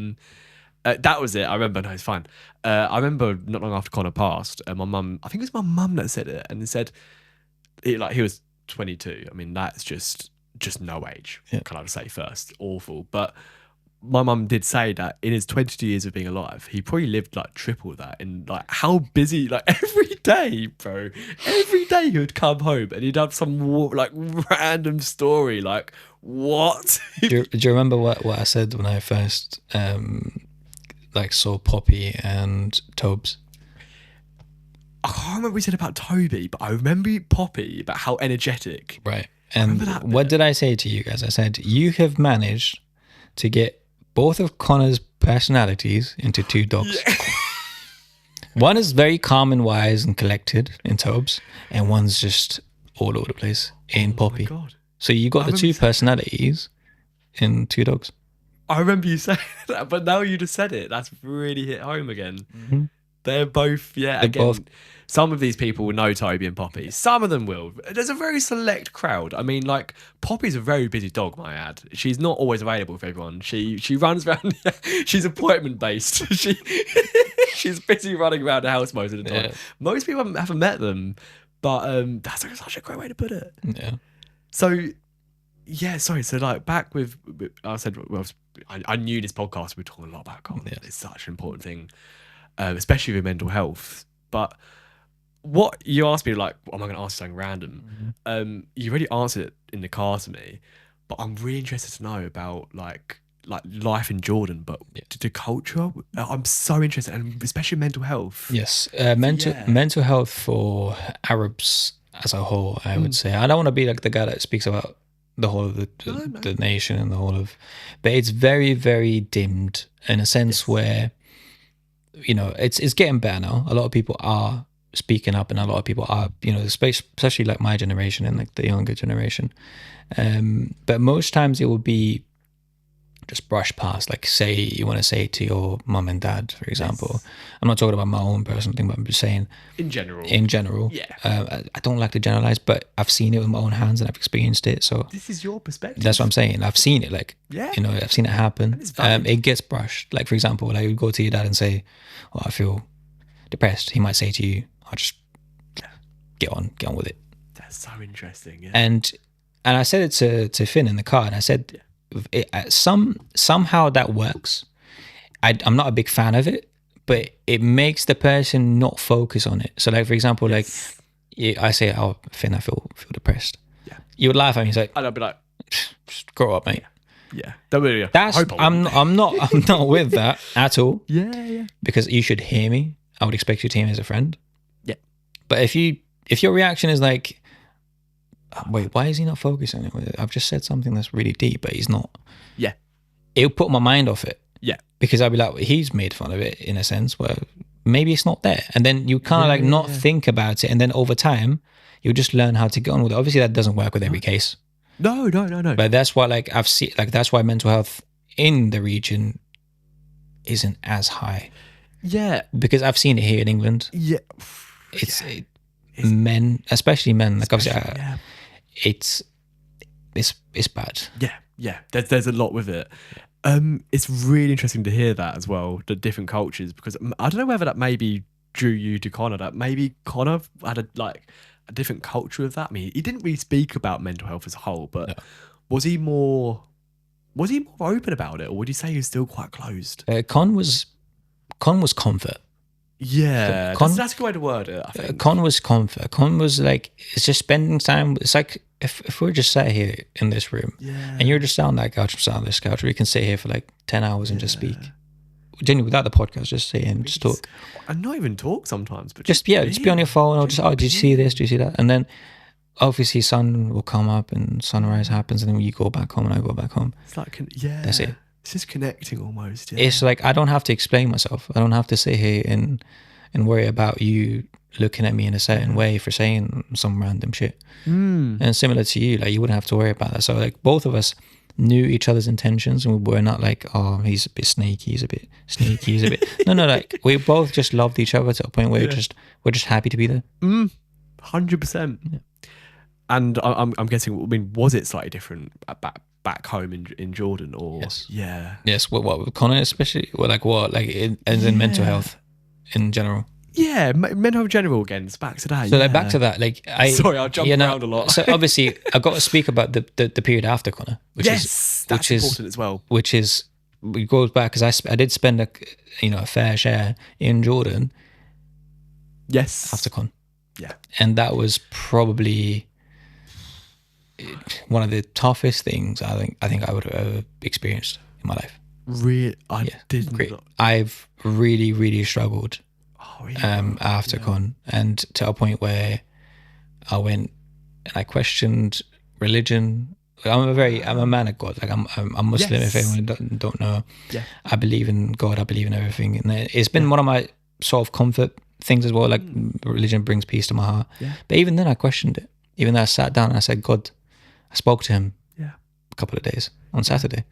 that was it. I remember. No, it's fine. I remember not long after Connor passed, my mum, I think it was my mum that said it, and it said, he was 22. I mean, that's just no age. Can I say first? Awful. But my mum did say that in his 22 years of being alive, he probably lived like triple that. And like how busy, like every day, bro, every day he would come home and he'd have some like random story. Like what? Do you remember what I said when I first saw Poppy and Tobes? I can't remember what we said about Toby, but I remember Poppy, about how energetic. Right. And what did I say to you guys? I said, you have managed to get both of Connor's personalities into 2 dogs. Yeah. One is very calm and wise and collected in Tobes, and one's just all over the place in Poppy. Oh my God. So you got the 2 personalities in 2 dogs. I remember you saying that, but now you just said it. That's really hit home again. Mm-hmm. They're both, They're again, both. some of these people will know Toby and Poppy. Some of them will. There's a very select crowd. I mean, like, Poppy's a very busy dog, might I add. She's not always available for everyone. She runs around. She's appointment-based. She's busy running around the house most of the time. Yeah. Most people haven't met them, but that's such a great way to put it. Yeah. So, yeah, sorry. So, like, back with I said, well, I knew this podcast, we were talking a lot about Con. Yes. It's such an important thing, especially with mental health. But what you asked me, like, am I going to ask you something random? You already answered it in the car to me, but I'm really interested to know about like life in Jordan, but the culture. I'm so interested, and especially mental health. Yes, mental health for Arabs as a whole, I would say. I don't want to be like the guy that speaks about the whole of the nation and the whole of, but it's very, very dimmed in a sense where, you know, it's getting better now. A lot of people are speaking up, and a lot of people are, you know, especially like my generation and like the younger generation. But most times it will be just brush past, like, say you want to say to your mum and dad, for example. I'm not talking about my own personal thing, but I'm just saying in general. Yeah. I don't like to generalize, but I've seen it with my own hands and I've experienced it. So this is your perspective. That's what I'm saying. I've seen it, like, you know, I've seen it happen. It gets brushed. Like, for example, like, you go to your dad and say, "Oh, I feel depressed." He might say to you, "I'll just get on with it." That's so interesting. Yeah. And I said it to Finn in the car, and I said, somehow that works. I'm not a big fan of it, but it makes the person not focus on it. So, like, for example, like, I say, "Oh, Finn, I feel depressed." Yeah. You would laugh at me. He's like, and I'd be like, "Just grow up, mate." Yeah. Don't really. I'm not with that at all. Yeah. Because you should hear me. I would expect you to hear me as a friend. Yeah. But if your reaction is like, "Wait, why is he not focusing on it? I've just said something that's really deep, but he's not." Yeah. It'll put my mind off it. Yeah. Because I'll be like, he's made fun of it in a sense where maybe it's not there. And then you kind of like not think about it. And then over time, you'll just learn how to get on with it. Obviously, that doesn't work with every case. No. But that's why, like, I've seen, like, that's why mental health in the region isn't as high. Yeah. Because I've seen it here in England. Yeah. It's men, especially men. Like, obviously, it's bad. Yeah. There's a lot with it. It's really interesting to hear that as well, the different cultures, because I don't know whether that maybe drew you to Connor, that maybe Connor had a different culture of that. I mean, he didn't really speak about mental health as a whole, but was he more open about it, or would you say he was still quite closed? Con was comfort. Yeah, that's a good way to word it, I think. Con was comfort. Con was like, it's just spending time. It's like if we're just sat here in this room and you're just sat on that couch, I'm sat on this couch, we can sit here for like 10 hours and just speak. Genuinely, without the podcast, just sit and just talk. And not even talk sometimes, but just be on your phone, or just, did you see this? Do you see that? And then obviously sun will come up and sunrise happens, and then you go back home and I go back home. It's like, that's it. It's just connecting almost. Yeah. It's like, I don't have to explain myself. I don't have to sit here and worry about you looking at me in a certain way for saying some random shit. And similar to you, like, you wouldn't have to worry about that. So, like, both of us knew each other's intentions, and we were not like, "Oh, he's a bit snaky, he's a bit sneaky, he's a bit." No, like, we both just loved each other to a point where we're just happy to be there. 100%. Yeah. And I'm guessing, I mean, was it slightly different back home in Jordan, or yes, what with Connor especially, in mental health in general? Yeah, mental health in general again. It's back to that. So like, back to that, like, sorry, I jumped around a lot. So obviously, I've got to speak about the period after Connor, which is important as well. Which is, it goes back because I did spend a fair share in Jordan. Yes, after Con. Yeah, and that was probably one of the toughest things I think I would have ever experienced in my life. Really, I've really, really struggled. After Con, and to a point where I went and I questioned religion. I'm a man of God. Like, I'm Muslim. If anyone don't know, I believe in God. I believe in everything, and it's been one of my sort of comfort things as well. Like, religion brings peace to my heart. But even then, I questioned it. Even though I sat down and I said, "God," I spoke to him a couple of days on Saturday.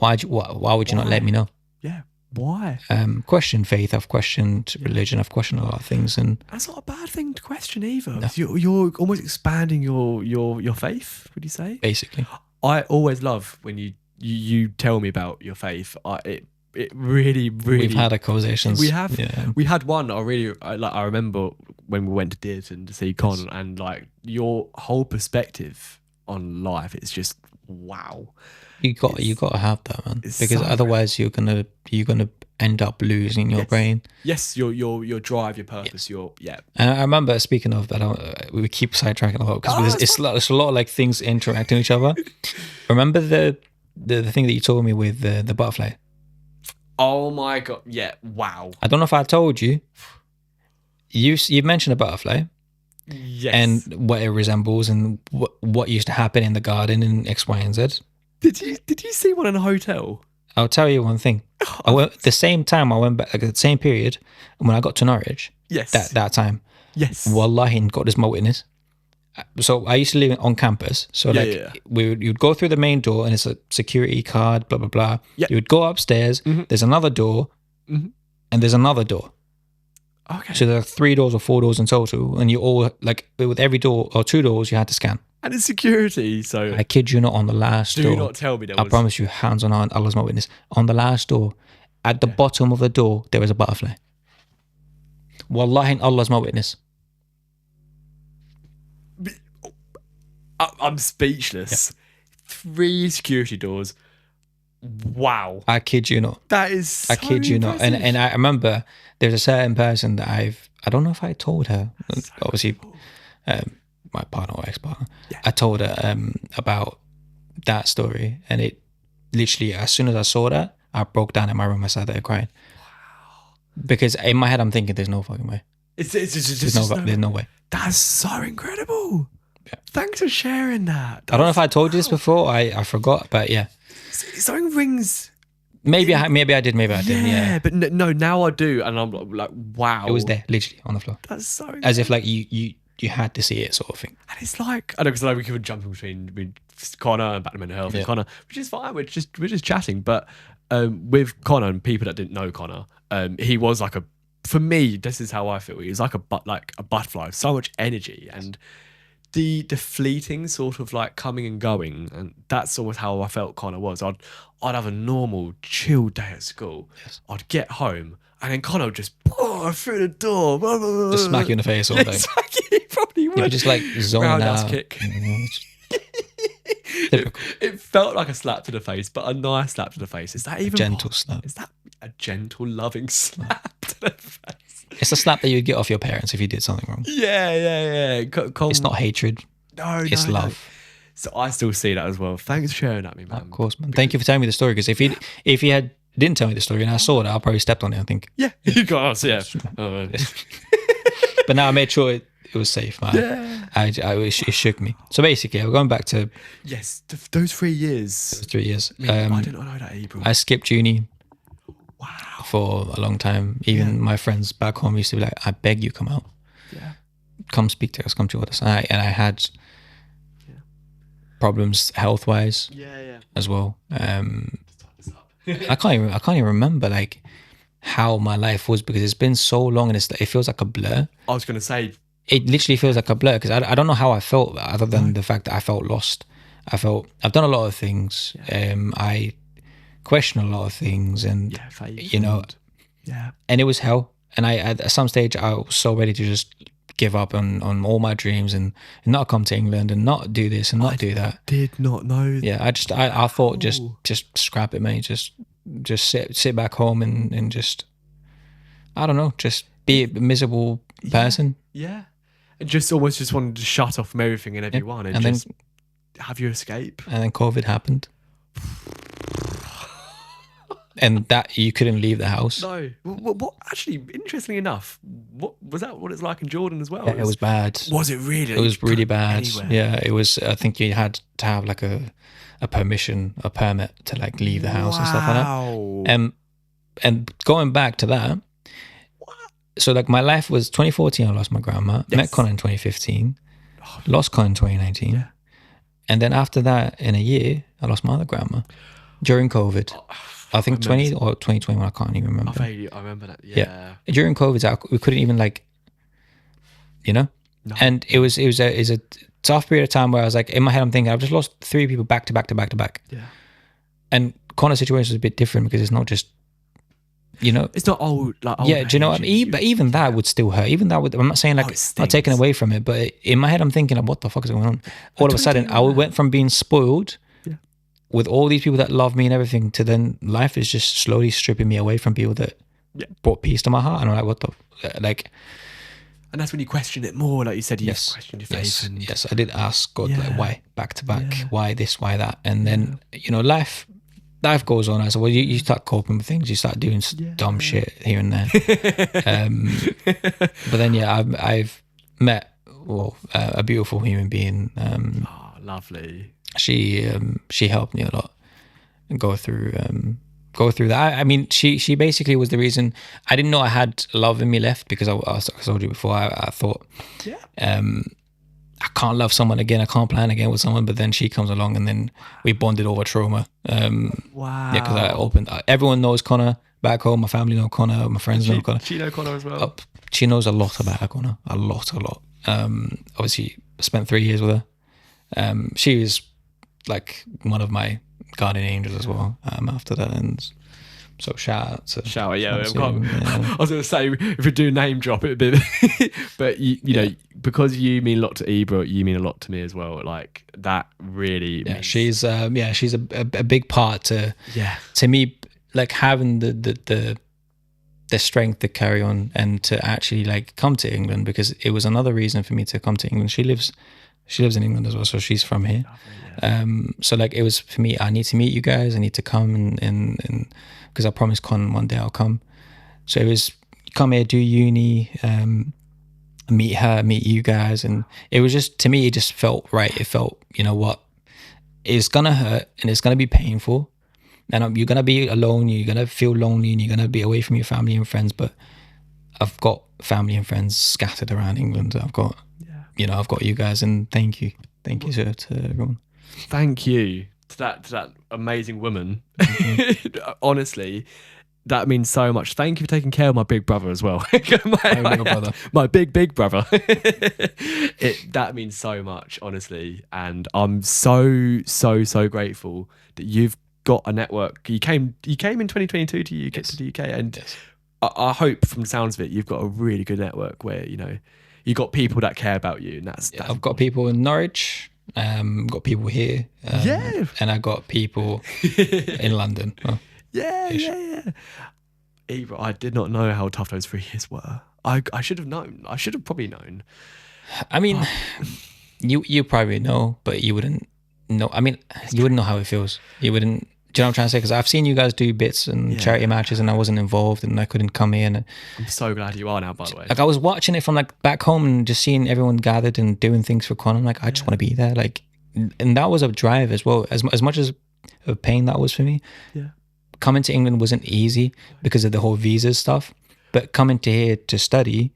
why would you not let me know? Yeah. Why? Question faith. I've questioned religion. I've questioned a lot of things, and that's not a bad thing to question either. No. You're almost expanding your faith. Would you say? Basically, I always love when you tell me about your faith. It really we've had our conversations. We have. Yeah. We had one. I remember when we went to Dearton to see Con, and like your whole perspective on life. It's just wow. You got to have that, man, because otherwise you're gonna end up losing your brain. Yes, your drive, your purpose, And I remember, speaking of that, we keep sidetracking a lot because it's a lot of like things interacting with each other. Remember the thing that you told me with the butterfly? Oh my god! Yeah, wow. I don't know if I told you. You mentioned a butterfly. Yes. And what it resembles and what used to happen in the garden in X, Y, and Z. Did you see one in a hotel? I'll tell you one thing. The same time I went back, like the same period when I got to Norwich. Yes. That time. Yes. Wallahi, got this my witness. So I used to live on campus. So you'd go through the main door and it's a security card, blah blah blah. Yeah. You would go upstairs. Mm-hmm. There's another door, and there's another door. Okay. So there are 3 doors or 4 doors in total, and you all like with every door or 2 doors you had to scan. And it's security, so I kid you not. On the last door, do not tell me I promise you, hands on heart, Allah's my witness. On the last door, at the bottom of the door, there was a butterfly. Wallahi, Allah's my witness. I'm speechless. 3 security doors. Wow. I kid you not. That is so I kid you not. And I remember there's a certain person that I don't know if I told her. That's obviously, cool. My partner or ex-partner. Yeah. I told her about that story, and it literally, as soon as I saw that, I broke down in my room. I sat there crying. Wow. Because in my head, I'm thinking, there's no fucking way. There's no way. That's so incredible. Yeah. Thanks for sharing that. I don't know if I told you this before. I forgot, but yeah. Something rings. Maybe I did. Maybe I didn't. Yeah, but no. Now I do, and I'm like, wow. It was there, literally on the floor. That's so incredible. As if like you had to see it, sort of thing. And it's like, I know, because like we could jump between Connor and back to mental health and Connor, which is fine. We're just chatting. But with Connor and people that didn't know Connor, he was like for me, this is how I feel. He was like a butterfly, with so much energy, and the fleeting sort of like coming and going, and that's always how I felt Connor was. I'd have a normal chill day at school. Yes. I'd get home, and then Connor would just through the door, just smack you in the face all day. He probably would. You just like zoning out. Kick. It felt like a slap to the face, but a nice slap to the face. Is that even a gentle slap? Is that a gentle, loving slap to the face? It's a slap that you'd get off your parents if you did something wrong. Yeah. It's not hatred. No, it's love. No. So I still see that as well. Thanks for sharing that with me, man. Of course, man. Thank you for telling me the story, because if he didn't tell me the story and I saw it, I probably stepped on it, I think. Yeah, you got us, yeah. But now I made sure it was safe, man. Yeah. It shook me. So basically, we're going back to... Yes, those 3 years. Those 3 years. I did not know that, Ibra. I skipped uni. Wow. For a long time. Even my friends back home used to be like, I beg you, come out. Yeah. Come speak to us, come to us. And I had problems health-wise as well. I can't even remember like how my life was, because it's been so long and it feels like a blur. I was going to say, it literally feels like a blur, because I don't know how I felt other than the fact that I felt lost. I've done a lot of things. I question a lot of things, and and it was hell. And at some stage I was so ready to just give up on all my dreams and not come to England and not do this and not do that. Did not know. Yeah, I thought just scrap it, mate. Just sit back home and just, I don't know, just be a miserable person. Yeah. And just almost just wanted to shut off from everything and everyone and just then, have your escape. And then COVID happened. And that you couldn't leave the house. No. What actually, interestingly enough, what was that? What it's like in Jordan as well? Yeah, it was bad. Was it really? It was really bad. Anywhere? Yeah, it was. I think you had to have like a permit to like leave the house and stuff like that. And going back to that, so like my life was 2014. I lost my grandma. Met Connor in 2015. Lost Connor in 2019. Yeah. And then after that, in a year, I lost my other grandma. during COVID. I think I 20 or 2021. I can't even remember. I remember that. Yeah. During COVID, we couldn't even like, you know. No. And it was a tough period of time where I was like, in my head, I'm thinking, I've just lost 3 people back to back to back to back. Yeah. And Connor's situation is a bit different because it's not just, you know, it's not old. Like old yeah, do you know what I mean? But even that would still hurt. Even that would. I'm not saying like not taken away from it, but in my head, I'm thinking, like, what the fuck is going on? All of a sudden, I went from being spoiled with all these people that love me and everything to then life is just slowly stripping me away from people that brought peace to my heart. And I'm like, what the like. And that's when you question it more, like you said. You questioned your faith. Yes, I did ask God, like, why back to back? Why this? Why that? And then you know, life goes on. I said, well, you start coping with things. You start doing dumb shit here and there. But then, I've met a beautiful human being. Lovely. She helped me a lot and go through that. I mean, she basically was the reason I didn't know I had love in me left because I told you before. I thought, I can't love someone again. I can't plan again with someone. But then she comes along and then we bonded over trauma. Wow. Yeah, because I opened. Everyone knows Connor back home. My family know Connor. My friends know Connor. She know Connor as well. She knows a lot about Connor. A lot. Obviously, spent 3 years with her. She was like one of my guardian angels as well. After that, and so shout out to I was going to say if we do name drop it a bit, but you know, because you mean a lot to Ibra, you mean a lot to me as well. Like that really. Yeah, she's a big part to me, like having the strength to carry on and to actually like come to England, because it was another reason for me to come to England. She lives in England as well, so she's from here. So like it was for me, I need to meet you guys. I need to come and because I promised Con one day I'll come. So it was come here, do uni, meet her, meet you guys, and it was just, to me, it just felt right. It felt, you know what, it's gonna hurt and it's gonna be painful, and you're gonna be alone. You're gonna feel lonely and you're gonna be away from your family and friends. But I've got family and friends scattered around England. I've got, I've got you guys, and thank you to everyone. Thank you to that amazing woman. Honestly, that means so much. Thank you for taking care of my big brother as well. my big brother. That means so much, honestly, and I'm so grateful that you've got a network. You came in 2022 to the UK, and I hope from the sounds of it, you've got a really good network where you got people that care about you, and that's I've got people in Norwich. Got people here, and I got people in London. Ibra, I did not know how tough those 3 years were. I should have known. I should have probably known. I mean, you probably know, but you wouldn't know. I mean, you wouldn't know how it feels. You wouldn't. Do you know what I'm trying to say? Because I've seen you guys do bits and charity matches, and I wasn't involved, and I couldn't come in. I'm so glad you are now, by the way. Like I was watching it from like back home and just seeing everyone gathered and doing things for Con. I'm like, I just want to be there. Like, and that was a drive as well. As much as a pain that was for me. Yeah. Coming to England wasn't easy because of the whole visa stuff, but coming to here to study,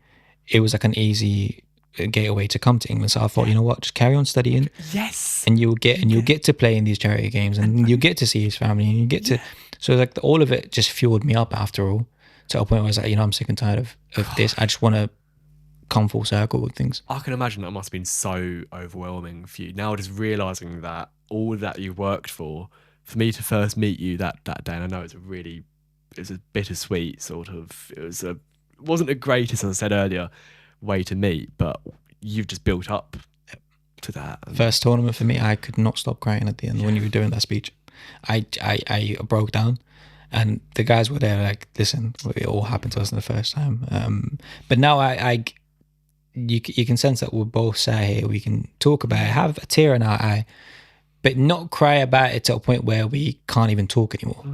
it was like an easy gateway to come to England. So I thought, you know what, just carry on studying. Yes. And you'll get to play in these charity games, and you get to see his family, and you get to. So like all of it just fueled me up after all, to a point where I was like, I'm sick and tired of this. I just want to come full circle with things. I can imagine that must have been so overwhelming for you. Now just realising that all that you worked for me to first meet you that day, and I know it's a bittersweet sort of, it wasn't the greatest, as I said earlier, way to meet, but you've just built up to that. First tournament for me, I could not stop crying at the end when you were doing that speech. I broke down, and the guys were there like, listen, it all happened to us in the first time. But now you can sense that we're both sat here, we can talk about it, have a tear in our eye, but not cry about it to a point where we can't even talk anymore.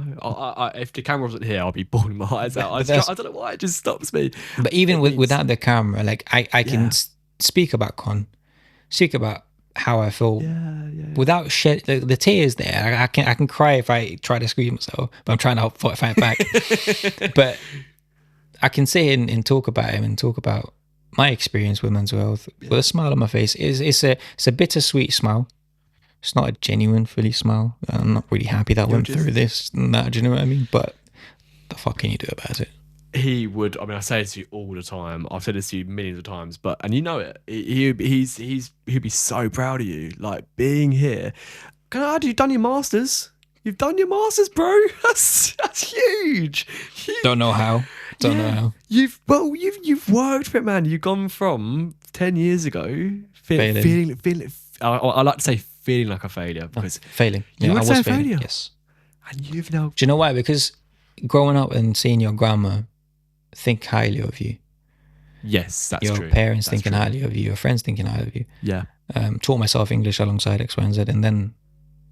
If the camera wasn't here, I'll be bawling my eyes out. I don't know why it just stops me. But even without the camera, like I can speak about Con, speak about how I feel without the tears there. I can cry if I try to scream myself, but I'm trying to fight back. But I can sit here and talk about him and talk about my experience with mental health with a smile on my face. It's a bittersweet smile. It's not a genuine fully smile. I'm not really happy that I went through this and that. Do you know what I mean? But the fuck can you do about it? He would. I mean, I say this to you all the time. I've said this to you millions of times, and you know it. He'd be so proud of you, like being here. You've done your masters. You've done your masters, bro. That's huge. Don't know how. Don't know how. You've worked for it, man. You've gone from 10 years ago feeling. I like to say feeling like a failure because failing. Yeah, I was a failure. Yes. And you've now. Do you know why? Because growing up and seeing your grandma think highly of you. Yes, that's your true. Your parents thinking highly of you. Your friends thinking highly of you. Yeah. Taught myself English alongside X, Y, and Z, and then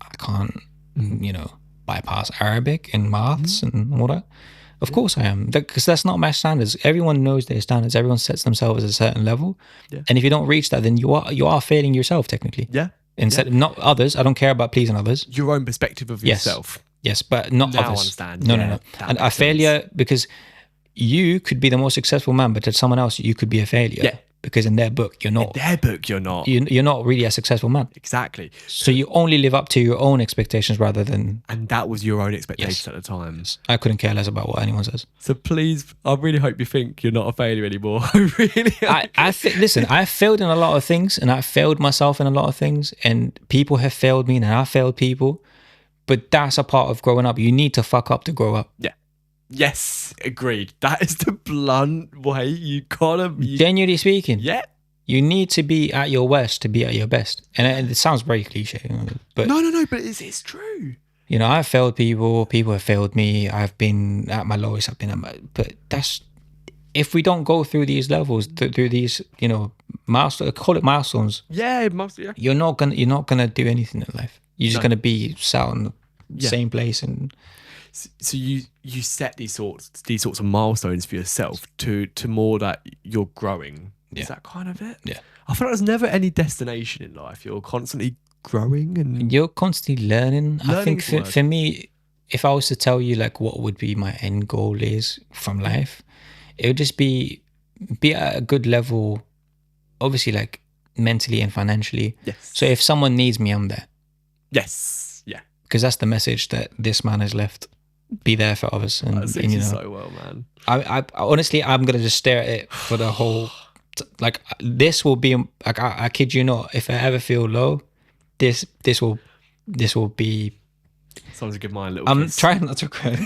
I can't, bypass Arabic and maths and all that. Of course I am, because that's not my standards. Everyone knows their standards. Everyone sets themselves at a certain level, and if you don't reach that, then you are failing yourself technically. Yeah. Instead, not others. I don't care about pleasing others. Your own perspective of yourself. Yes, but not now others. I understand. No. And a failure because you could be the most successful man, but to someone else, you could be a failure. Yeah. Because in their book, you're not. In their book, you're not. You're not really a successful man. Exactly. So you only live up to your own expectations rather than. And that was your own expectations at the time. Yes. I couldn't care less about what anyone says. So please, I really hope you think you're not a failure anymore. I really. Listen, I failed in a lot of things, and I failed myself in a lot of things, and people have failed me, and I failed people. But that's a part of growing up. You need to fuck up to grow up. Yeah. Yes, agreed. That is the blunt way you gotta be. Genuinely speaking. Yeah. You need to be at your worst to be at your best. And it sounds very cliche. But No, but it's true. I've failed people. People have failed me. I've been at my lowest. I've been at my... But that's... If we don't go through these levels, through these, milestones, call it milestones. Yeah, You're not gonna do anything in life. You're just gonna be sat on the same place and... So you set these sorts of milestones for yourself to more that you're growing. Yeah. Is that kind of it? Yeah. I feel like there's never any destination in life. You're constantly growing and you're constantly learning. I think for me, if I was to tell you like what would be my end goal is from life, it would just be at a good level, obviously like mentally and financially. Yes. So if someone needs me, I'm there. Yes. Yeah. Because that's the message that this man has left. Be there for others. And you so well, man. I honestly, I'm gonna just stare at it for the whole. Like this will be like I kid you not. If I ever feel low, this will be. Someone's give mine a little. I'm kiss. trying not to cry. So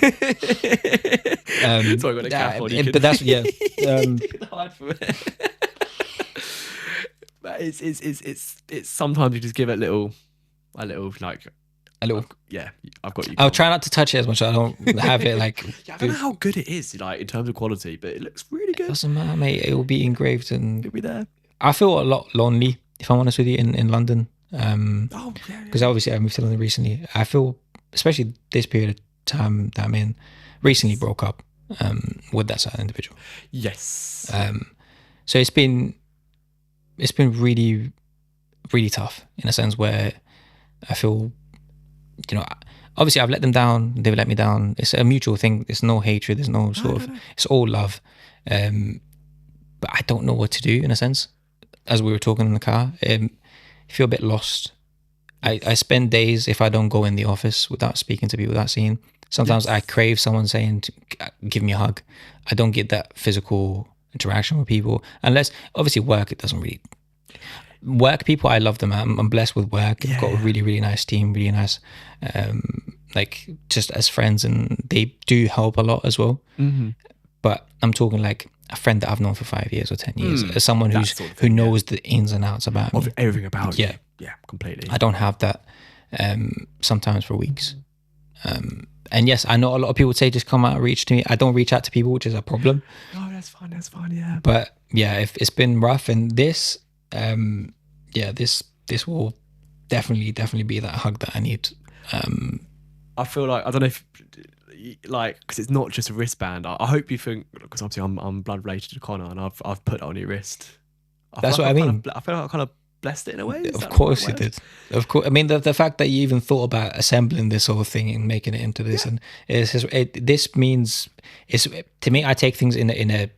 I got a cap on. But that's hard for it. But it's sometimes you just give it a little like. Yeah, I've got you. I'll try not to touch it as much. I don't have it like. I don't know how good it is, like in terms of quality, but it looks really good. It doesn't matter, mate. It will be engraved and it'll be there. I feel a lot lonely, if I'm honest with you, in London. Because obviously I moved to London recently. I feel, especially this period of time that I'm in, recently broke up with that certain individual. Yes. So it's been really, really tough in a sense where I feel. Obviously I've let them down, they've let me down. It's a mutual thing. There's no hatred, there's no sort of, it's all love. But I don't know what to do in a sense. As we were talking in the car, I feel a bit lost. I spend days, if I don't go in the office without speaking to people, without seeing. Sometimes I crave someone saying, give me a hug. I don't get that physical interaction with people. Unless, obviously work, it doesn't really... Work people, I love them. I'm blessed with work. I've got a really, really nice team, really nice, like just as friends, and they do help a lot as well. Mm-hmm. But I'm talking like a friend that I've known for 5 years or 10 years, as someone who knows the ins and outs about me. Everything about you. Yeah, completely. I don't have that sometimes for weeks. And yes, I know a lot of people say just come out and reach to me. I don't reach out to people, which is a problem. Oh, that's fine, yeah. But yeah, if it's been rough, and this... this will definitely be that hug that I need. I feel like, I don't know if, like, because it's not just a wristband. I hope you think, because obviously I'm blood related to Connor, and I've put it on your wrist. That's what I mean. I feel like I kind of blessed it in a way. Of course you did. Of course. I mean, the fact that you even thought about assembling this whole thing and making it into this, and this means, it's to me, I take things in a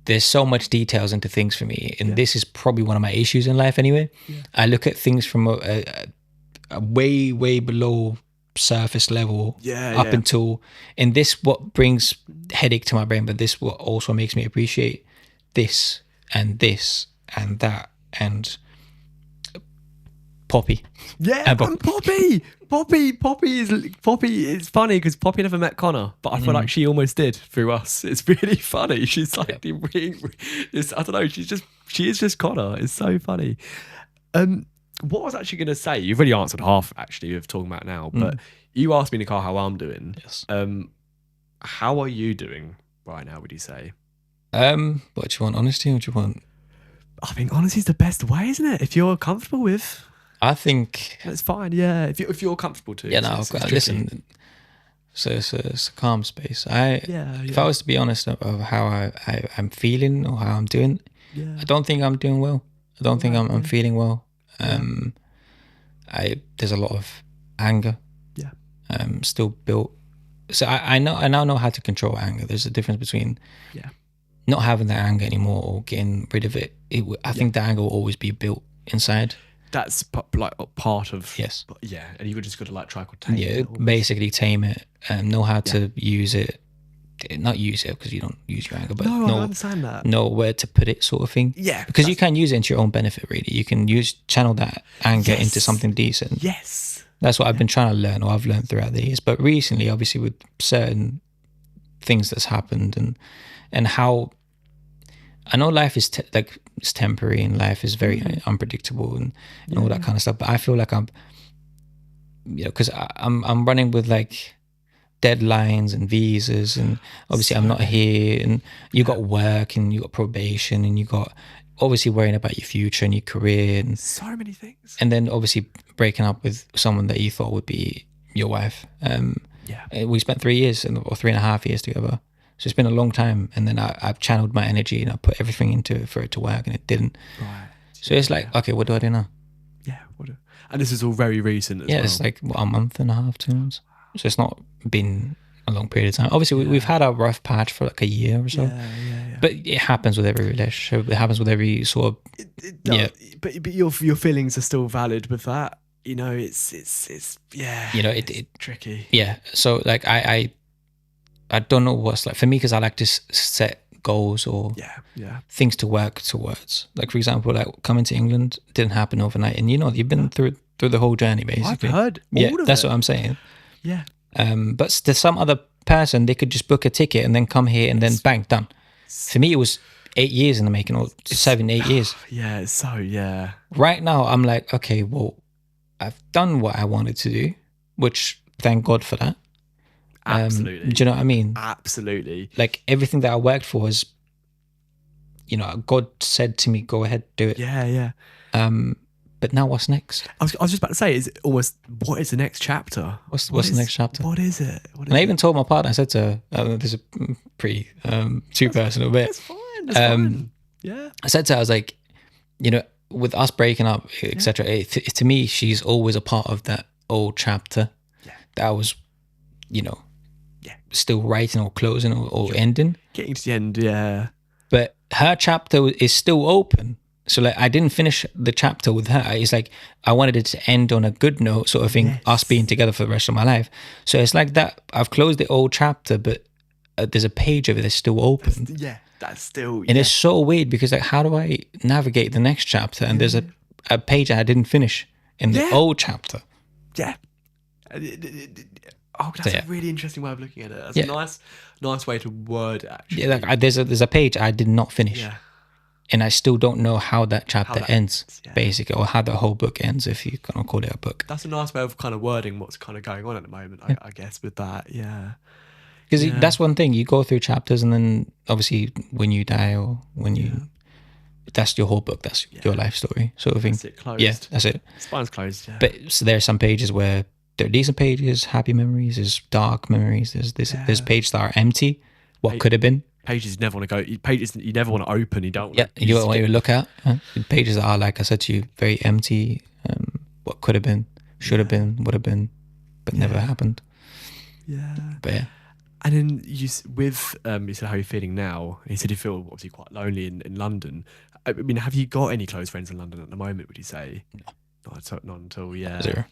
there's so much details into things for me, and this is probably one of my issues in life anyway. I look at things from a way below surface level up until, and this what brings headache to my brain, but this what also makes me appreciate this and that and Poppy. And Poppy is funny because Poppy never met Connor, but I feel like she almost did through us. It's really funny. She's like I don't know, she is just Connor. It's so funny. What I was actually going to say, you've already answered half actually of talking about now, but you asked me in the car how I'm doing. Yes. How are you doing right now, would you say? What do you want, honesty, or do you want? I think honesty's the best way, isn't it? If you're comfortable with, I think that's fine. Yeah, if you're comfortable too. Yeah, no, I've got listen. So it's a calm space. If I was to be honest of how I'm feeling or how I'm doing, I don't think I'm doing well. I don't think I'm feeling well. There's a lot of anger. Still built. So I now know how to control anger. There's a difference between not having that anger anymore or getting rid of it. I think the anger will always be built inside. That's like part of and you just got to like try to tame it. Basically tame it and know how to use it. Not use it because you don't use your anger, but I understand that. Know where to put it, sort of thing. Yeah, because you can use it into your own benefit. Really, you can channel that anger into something decent. Yes, that's what I've been trying to learn, or I've learned throughout the years. But recently, obviously, with certain things that's happened, and how I know life is it's temporary, and life is very unpredictable, and all that kind of stuff. But I feel like I'm, because I'm running with like deadlines and visas, and obviously I'm not here, and you got work, and you got probation, and you got obviously worrying about your future and your career, and so many things, and then obviously breaking up with someone that you thought would be your wife. We spent 3 years or 3.5 years together, so it's been a long time, and then I've channeled my energy and I put everything into it for it to work, and it didn't. So it's like, okay, what do I do now? And this is all very recent as well. It's like a month and a half, 2 months. So it's not been a long period of time. Obviously, we've had a rough patch for like a year or so. But it happens with every relationship. It happens with every sort of. It does. But your feelings are still valid with that. It's it's tricky. Yeah. So like I don't know what's like for me, because I like to set goals or things to work towards. Like for example, like coming to England didn't happen overnight, and you've been through the whole journey basically. I've heard all of that's it. what I'm saying. Yeah. But to some other person, they could just book a ticket and then come here and then bang, done. For me, it was 8 years in the making, or 7-8 years. Right now, I'm like, okay, well, I've done what I wanted to do, which thank God for that. Absolutely. Do you know what I mean? Absolutely. Like everything that I worked for is, God said to me, go ahead, do it. Yeah. But now what's next? I was just about to say, what is the next chapter? What's the next chapter? What is it? I even told my partner, I said to her, this is pretty too personal, but that's fine. Yeah. I said to her, I was like, with us breaking up, etc. To me, she's always a part of that old chapter that I was, still writing or closing or ending. Getting to the end, yeah. But her chapter is still open. So like I didn't finish the chapter with her. It's like I wanted it to end on a good note, sort of thing, us being together for the rest of my life. So it's like that. I've closed the old chapter, but there's a page of it that's still open. That's still. And it's so weird because like, how do I navigate the next chapter? And there's a page I didn't finish in the old chapter. Yeah. That's a really interesting way of looking at it. That's a nice way to word it, actually. Yeah, like there's a page I did not finish. Yeah. And I still don't know how that chapter ends, basically, or how the whole book ends, if you can call it a book. That's a nice way of kind of wording what's kind of going on at the moment, I guess, with that, Because that's one thing, you go through chapters, and then obviously when you die or when you... That's your whole book, that's your life story, sort of thing. That's it, closed. Yeah, that's it. Spine's closed, But so there are some pages where there are decent pages, happy memories, there's dark memories, there's pages that are empty, what could have been. Pages you never want to go. Pages you never want to open. You don't. You don't want to look at. Pages that are, like I said to you, very empty. What could have been, should have been, would have been, but never happened. Yeah. But And then with you said how you're feeling now. He said you feel obviously quite lonely in London. I mean, have you got any close friends in London at the moment? Would you say? Not until yeah. Zero.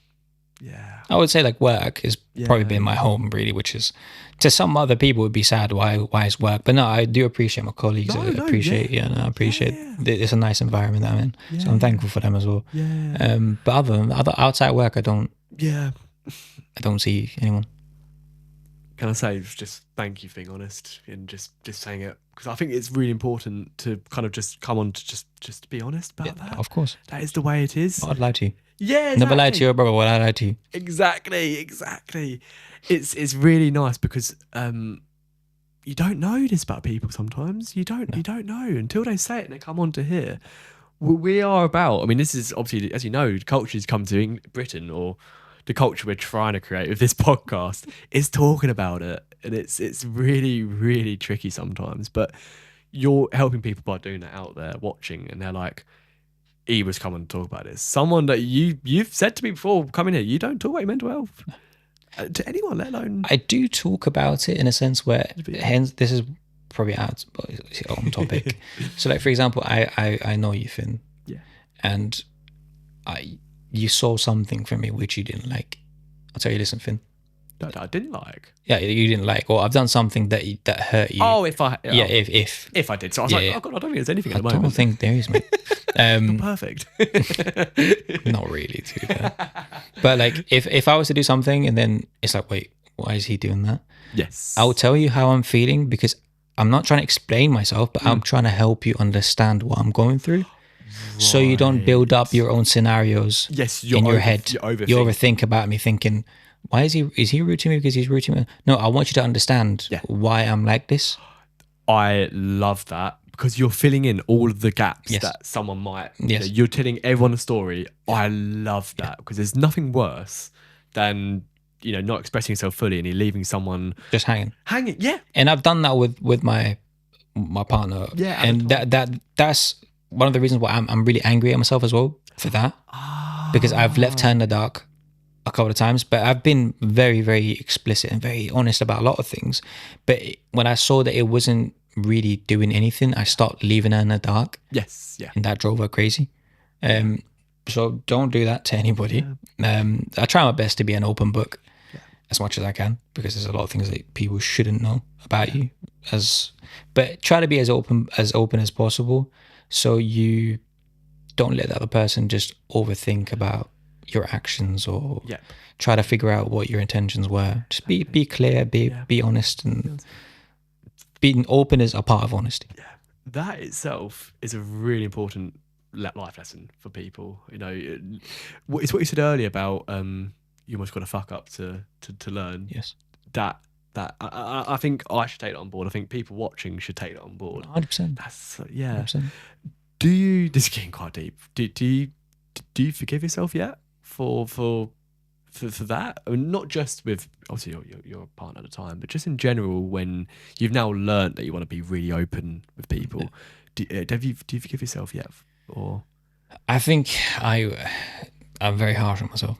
Yeah. I would say like work has probably been my home really, which is to some other people would be sad. Why is work? But no, I do appreciate my colleagues. I appreciate it's a nice environment that I'm in. Yeah. So I'm thankful for them as well. Yeah. But other outside work, I don't. Yeah. I don't see anyone. Can I say just thank you for being honest and just saying it, because I think it's really important to kind of just come on to just be honest about that. Of course, that is the way it is. I'd lie to you. Yeah, exactly. Never lie to your brother. Would I lie to you? Exactly. It's really nice because you don't know this about people sometimes. You don't know until they say it and they come on to hear. We are about. I mean, this is obviously, as you know, cultures come to Britain, or the culture we're trying to create with this podcast is talking about it, and it's really, really tricky sometimes. But you're helping people by doing that out there, watching, and they're like, Ibra's coming to talk about this. Someone that you've said to me before, coming here, you don't talk about your mental health to anyone, let alone. I do talk about it in a sense where, hence, this is probably out on topic. So, like for example, I know you, Finn. Yeah. And you saw something from me which you didn't like. I'll tell you, listen, Finn. That I didn't like. Yeah, you didn't like, or I've done something that hurt you. Oh, if I did. So I was like, oh God, I don't think there's anything at the moment. I don't think there is, mate. Perfect. Not really, too bad. But like, if I was to do something and then it's like, wait, why is he doing that? Yes. I will tell you how I'm feeling, because I'm not trying to explain myself, but I'm trying to help you understand what I'm going through. Right. So you don't build up your own scenarios in your head. You overthink about me thinking, why is he rude to me because he's rude to me? No, I want you to understand why I'm like this. I love that, because you're filling in all of the gaps that someone might. Yes. You're telling everyone a story. I love that, because there's nothing worse than not expressing yourself fully and you're leaving someone just hanging. Yeah. And I've done that with my partner. Yeah. And that's one of the reasons why I'm really angry at myself as well for that, because I've left her in the dark a couple of times, but I've been very, very explicit and very honest about a lot of things. But when I saw that it wasn't really doing anything, I stopped leaving her in the dark. Yes, yeah. And that drove her crazy. So don't do that to anybody. I try my best to be an open book as much as I can, because there's a lot of things that people shouldn't know about you. But try to be as open as possible, so you don't let the other person just overthink about your actions, or try to figure out what your intentions were. Just be clear, be honest, and being open is a part of honesty. Yeah, that itself is a really important life lesson for people. It's what you said earlier about you almost got to fuck up to learn. Yes, that I think I should take it on board. I think people watching should take it on board. 100%. That's 100%. Do you? This is getting quite deep. Do you forgive yourself yet for that? I mean, not just with obviously your partner at the time, but just in general, when you've now learned that you want to be really open with people. Do you forgive yourself yet? Or I think I'm very harsh on myself.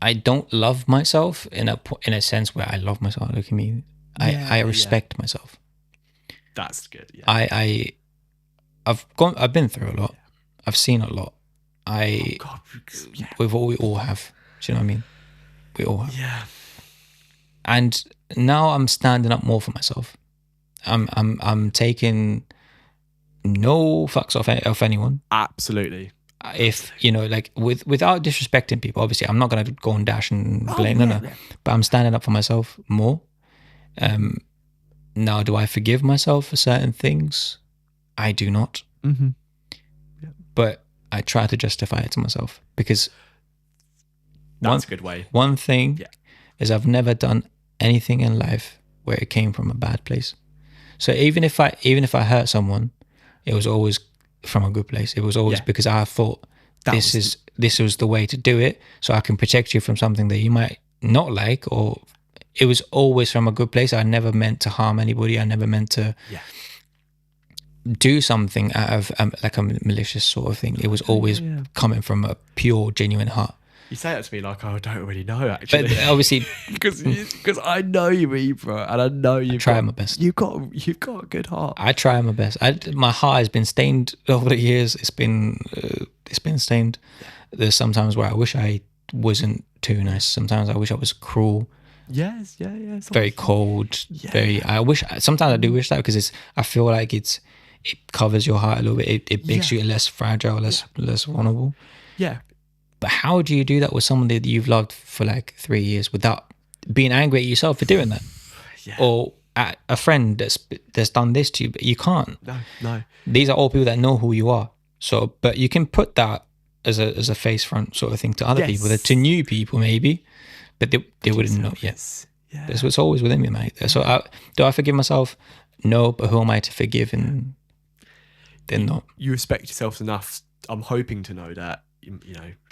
I don't love myself in a sense where I love myself. Look at me. I respect myself. That's good. Yeah. I've been through a lot. I've seen a lot. We all have. Do you know what I mean? We all have. Yeah. And now I'm standing up more for myself. I'm taking no fucks off anyone. Absolutely. If without disrespecting people, obviously I'm not gonna go and dash and blame. No. But I'm standing up for myself more. Now, do I forgive myself for certain things? I do not. Mm-hmm. Yeah. But I try to justify it to myself, because that's a good way. One thing is I've never done anything in life where it came from a bad place. So even if I hurt someone, it was always from a good place. It was always because I thought this was the way to do it, so I can protect you from something that you might not like. Or it was always from a good place. I never meant to harm anybody. I never meant to do something out of like a malicious sort of thing. It was always coming from a pure, genuine heart. You say that to me like, oh, I don't really know, actually. But obviously, because I know you, Ibra, and I know you've try my best. You've got a good heart. I try my best. My heart has been stained over the years. It's been stained. There's sometimes where I wish I wasn't too nice. Sometimes I wish I was cruel. Yes, yeah. Very cold. Yeah. Sometimes I do wish that, because I feel like it covers your heart a little bit. It makes you less fragile, less vulnerable. Yeah. But how do you do that with someone that you've loved for like 3 years without being angry at yourself for doing that? Yeah. Or at a friend that's done this to you, but you can't. No. These are all people that know who you are. So, but you can put that as a face front sort of thing to other people, to new people maybe, but they wouldn't know. Yes. Yeah. That's what's always within me, mate. So do I forgive myself? No, but who am I to forgive? And then not. You respect yourself enough. I'm hoping to know that,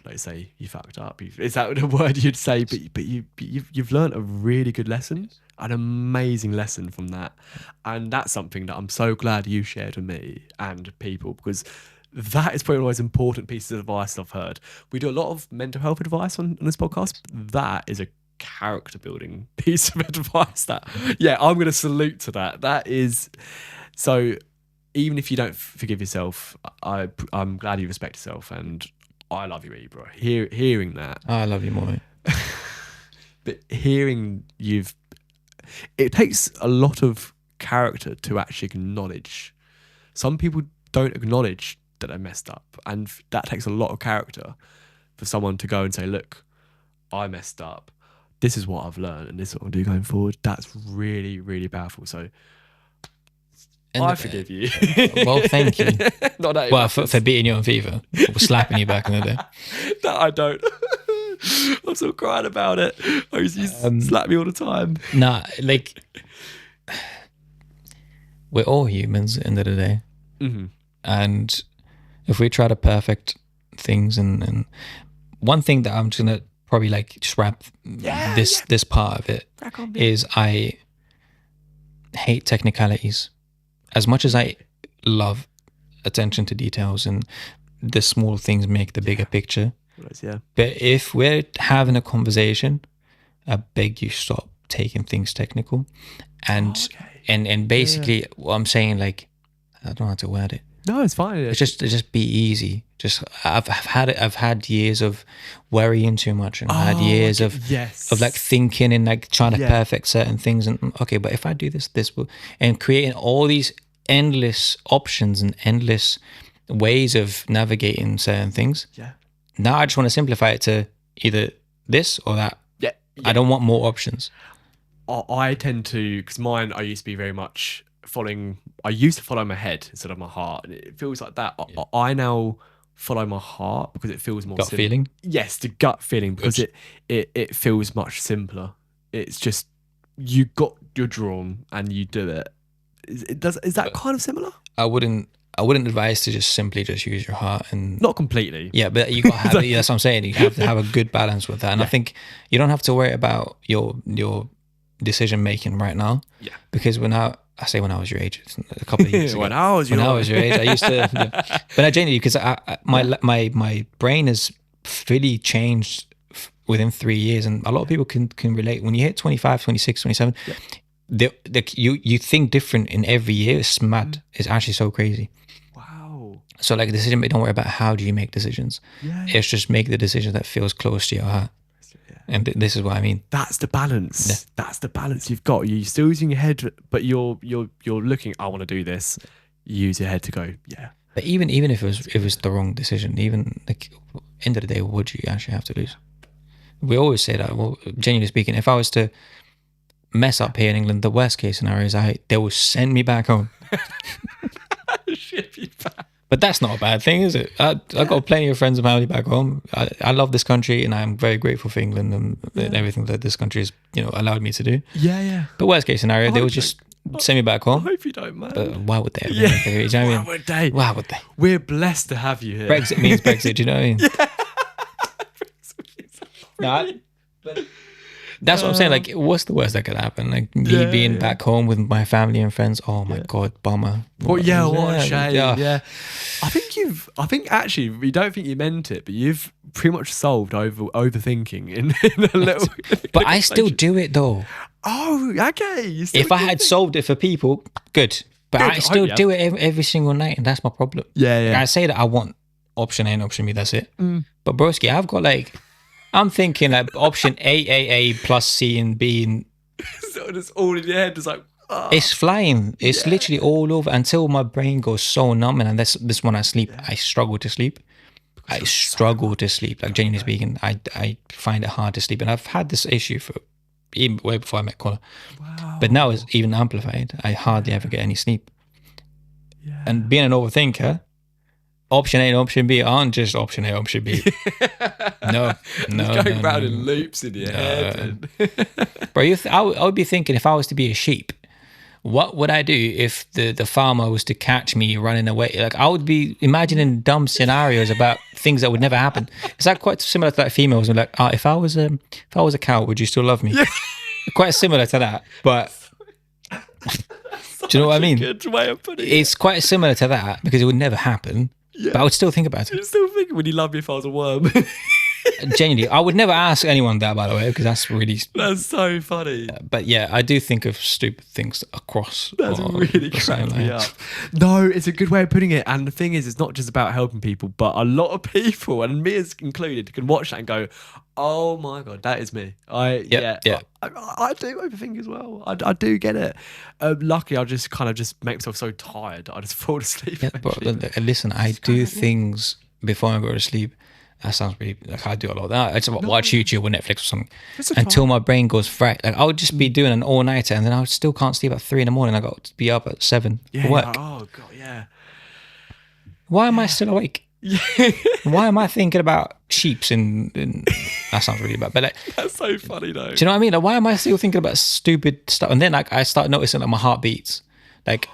like say you fucked up. Is that the word you'd say? But you've learned a really good lesson, an amazing lesson from that, and that's something that I'm so glad you shared with me and people, because that is probably one of the most important pieces of advice I've heard. We do a lot of mental health advice on this podcast. That is a character building piece of advice that, I'm going to salute to that. That is, so even if you don't forgive yourself, I'm glad you respect yourself, and I love you, Ibra. Hearing that. I love you more, mate. But hearing it takes a lot of character to actually acknowledge. Some people don't acknowledge that they messed up, and that takes a lot of character for someone to go and say, look, I messed up. This is what I've learned, and this is what I'll do going forward. That's really, really powerful. So I forgive you. Well, thank you. Not that well, for beating you on FIFA, or slapping you back in the day. That I don't. I'm still crying about it. I used to slap me all the time. Nah, like, we're all humans at the end of the day. Mm-hmm. And if we try to perfect things, and one thing that I'm just gonna probably like just wrap this part of it is, I hate technicalities. As much as I love attention to details, and the small things make the bigger picture. Yeah. But if we're having a conversation, I beg you stop taking things technical. And and basically what I'm saying, like, I don't know how to word it. No, it's fine. It's just be easy. Just I've had years of worrying too much, and I've had years of like thinking and like trying to perfect certain things, and but if I do this will, and creating all these endless options and endless ways of navigating certain things. Yeah. Now I just want to simplify it to either this or that. Yeah. I don't want more options. I tend to, because mine, I used to be very much I used to follow my head instead of my heart, and it feels like that. Yeah. I now follow my heart because it feels more gut feeling. Yes, the gut feeling, because it feels much simpler. It's just you're drawn and you do it. Is that kind of similar? I wouldn't advise to just simply use your heart, and not completely. Yeah, but you got to have that's what I'm saying. You have to have a good balance with that, and I think you don't have to worry about your decision making right now. Yeah, because when I was your age, a couple of years ago. when I was your age, I used to. But I genuinely, because my brain has really changed within 3 years, and a lot of people can relate. When you hit 25, 26, 27, you think different in every year. It's mad. It's actually so crazy. Wow. So like decision, don't worry about how do you make decisions. Yeah. It's just make the decision that feels close to your heart. And this is what I mean. That's the balance. Yeah. That's the balance you've got. You're still using your head, but you're looking, I want to do this. You use your head to go, yeah. But even if it was the wrong decision, even like end of the day, would you actually have to lose? We always say that. Well, genuinely speaking, if I was to mess up here in England, the worst case scenario is they will send me back home. Ship you back. But that's not a bad thing, is it? I've got plenty of friends and family back home. I love this country, and I'm very grateful for England and everything that this country has, allowed me to do. Yeah, yeah. But worst case scenario, they would just send me back home. I hope you don't, man. But why would they? Yeah. You know what I mean? Why would they? We're blessed to have you here. Brexit means Brexit, do you know what I mean? Yeah. That's what I'm saying. Like, what's the worst that could happen? Like me being back home with my family and friends. Oh my god, bummer. Well, what a shame. Yeah. I think actually, we don't think you meant it, but you've pretty much solved overthinking in a little. But I still do it though. Oh, okay. If I had solved it for people, good. But I still do it every single night, and that's my problem. Yeah. I say that I want option A and option B. That's it. But broski, I've got like, I'm thinking like option A plus C and B, and so it's all in your head. It's like it's flying. It's literally all over until my brain goes so numb, and this when I sleep, I struggle to sleep. Like genuinely speaking, I find it hard to sleep, and I've had this issue for even way before I met Connor. Wow. But now it's even amplified. I hardly ever get any sleep. Yeah. And being an overthinker, option A and option B aren't just option A, option B. No. Going round in loops in your head. Bro, I would be thinking, if I was to be a sheep, what would I do if the farmer was to catch me running away? Like, I would be imagining dumb scenarios about things that would never happen. It's like quite similar to like females. Like, if I was a cow, would you still love me? Yeah. Quite similar to that, but do you know what I mean? Good way of putting it. It's quite similar to that because it would never happen. Yeah. But I would still think about it. You're still thinking, would you love me if I was a worm? Genuinely, I would never ask anyone that, by the way, because that's so funny. But yeah, I do think of stupid things across. That's really cracking me up. No, it's a good way of putting it. And the thing is, it's not just about helping people, but a lot of people, and me as included, can watch that and go, "Oh my god, that is me." I do overthink as well. I do get it. Luckily, I just kind of make myself so tired, I just fall asleep. Yeah, but listen, I do things before I go to sleep. That sounds really like I do a lot of that. I just watch YouTube or Netflix or something until my brain goes fried. Like I would just be doing an all nighter, and then I still can't sleep at 3 a.m. I got to be up at 7 for work. Oh god, yeah. Why am I still awake? Yeah. Why am I thinking about sheeps and that sounds really bad, but like, that's so funny though. Do you know what I mean? Like, why am I still thinking about stupid stuff? And then like I start noticing like my heart beats, like,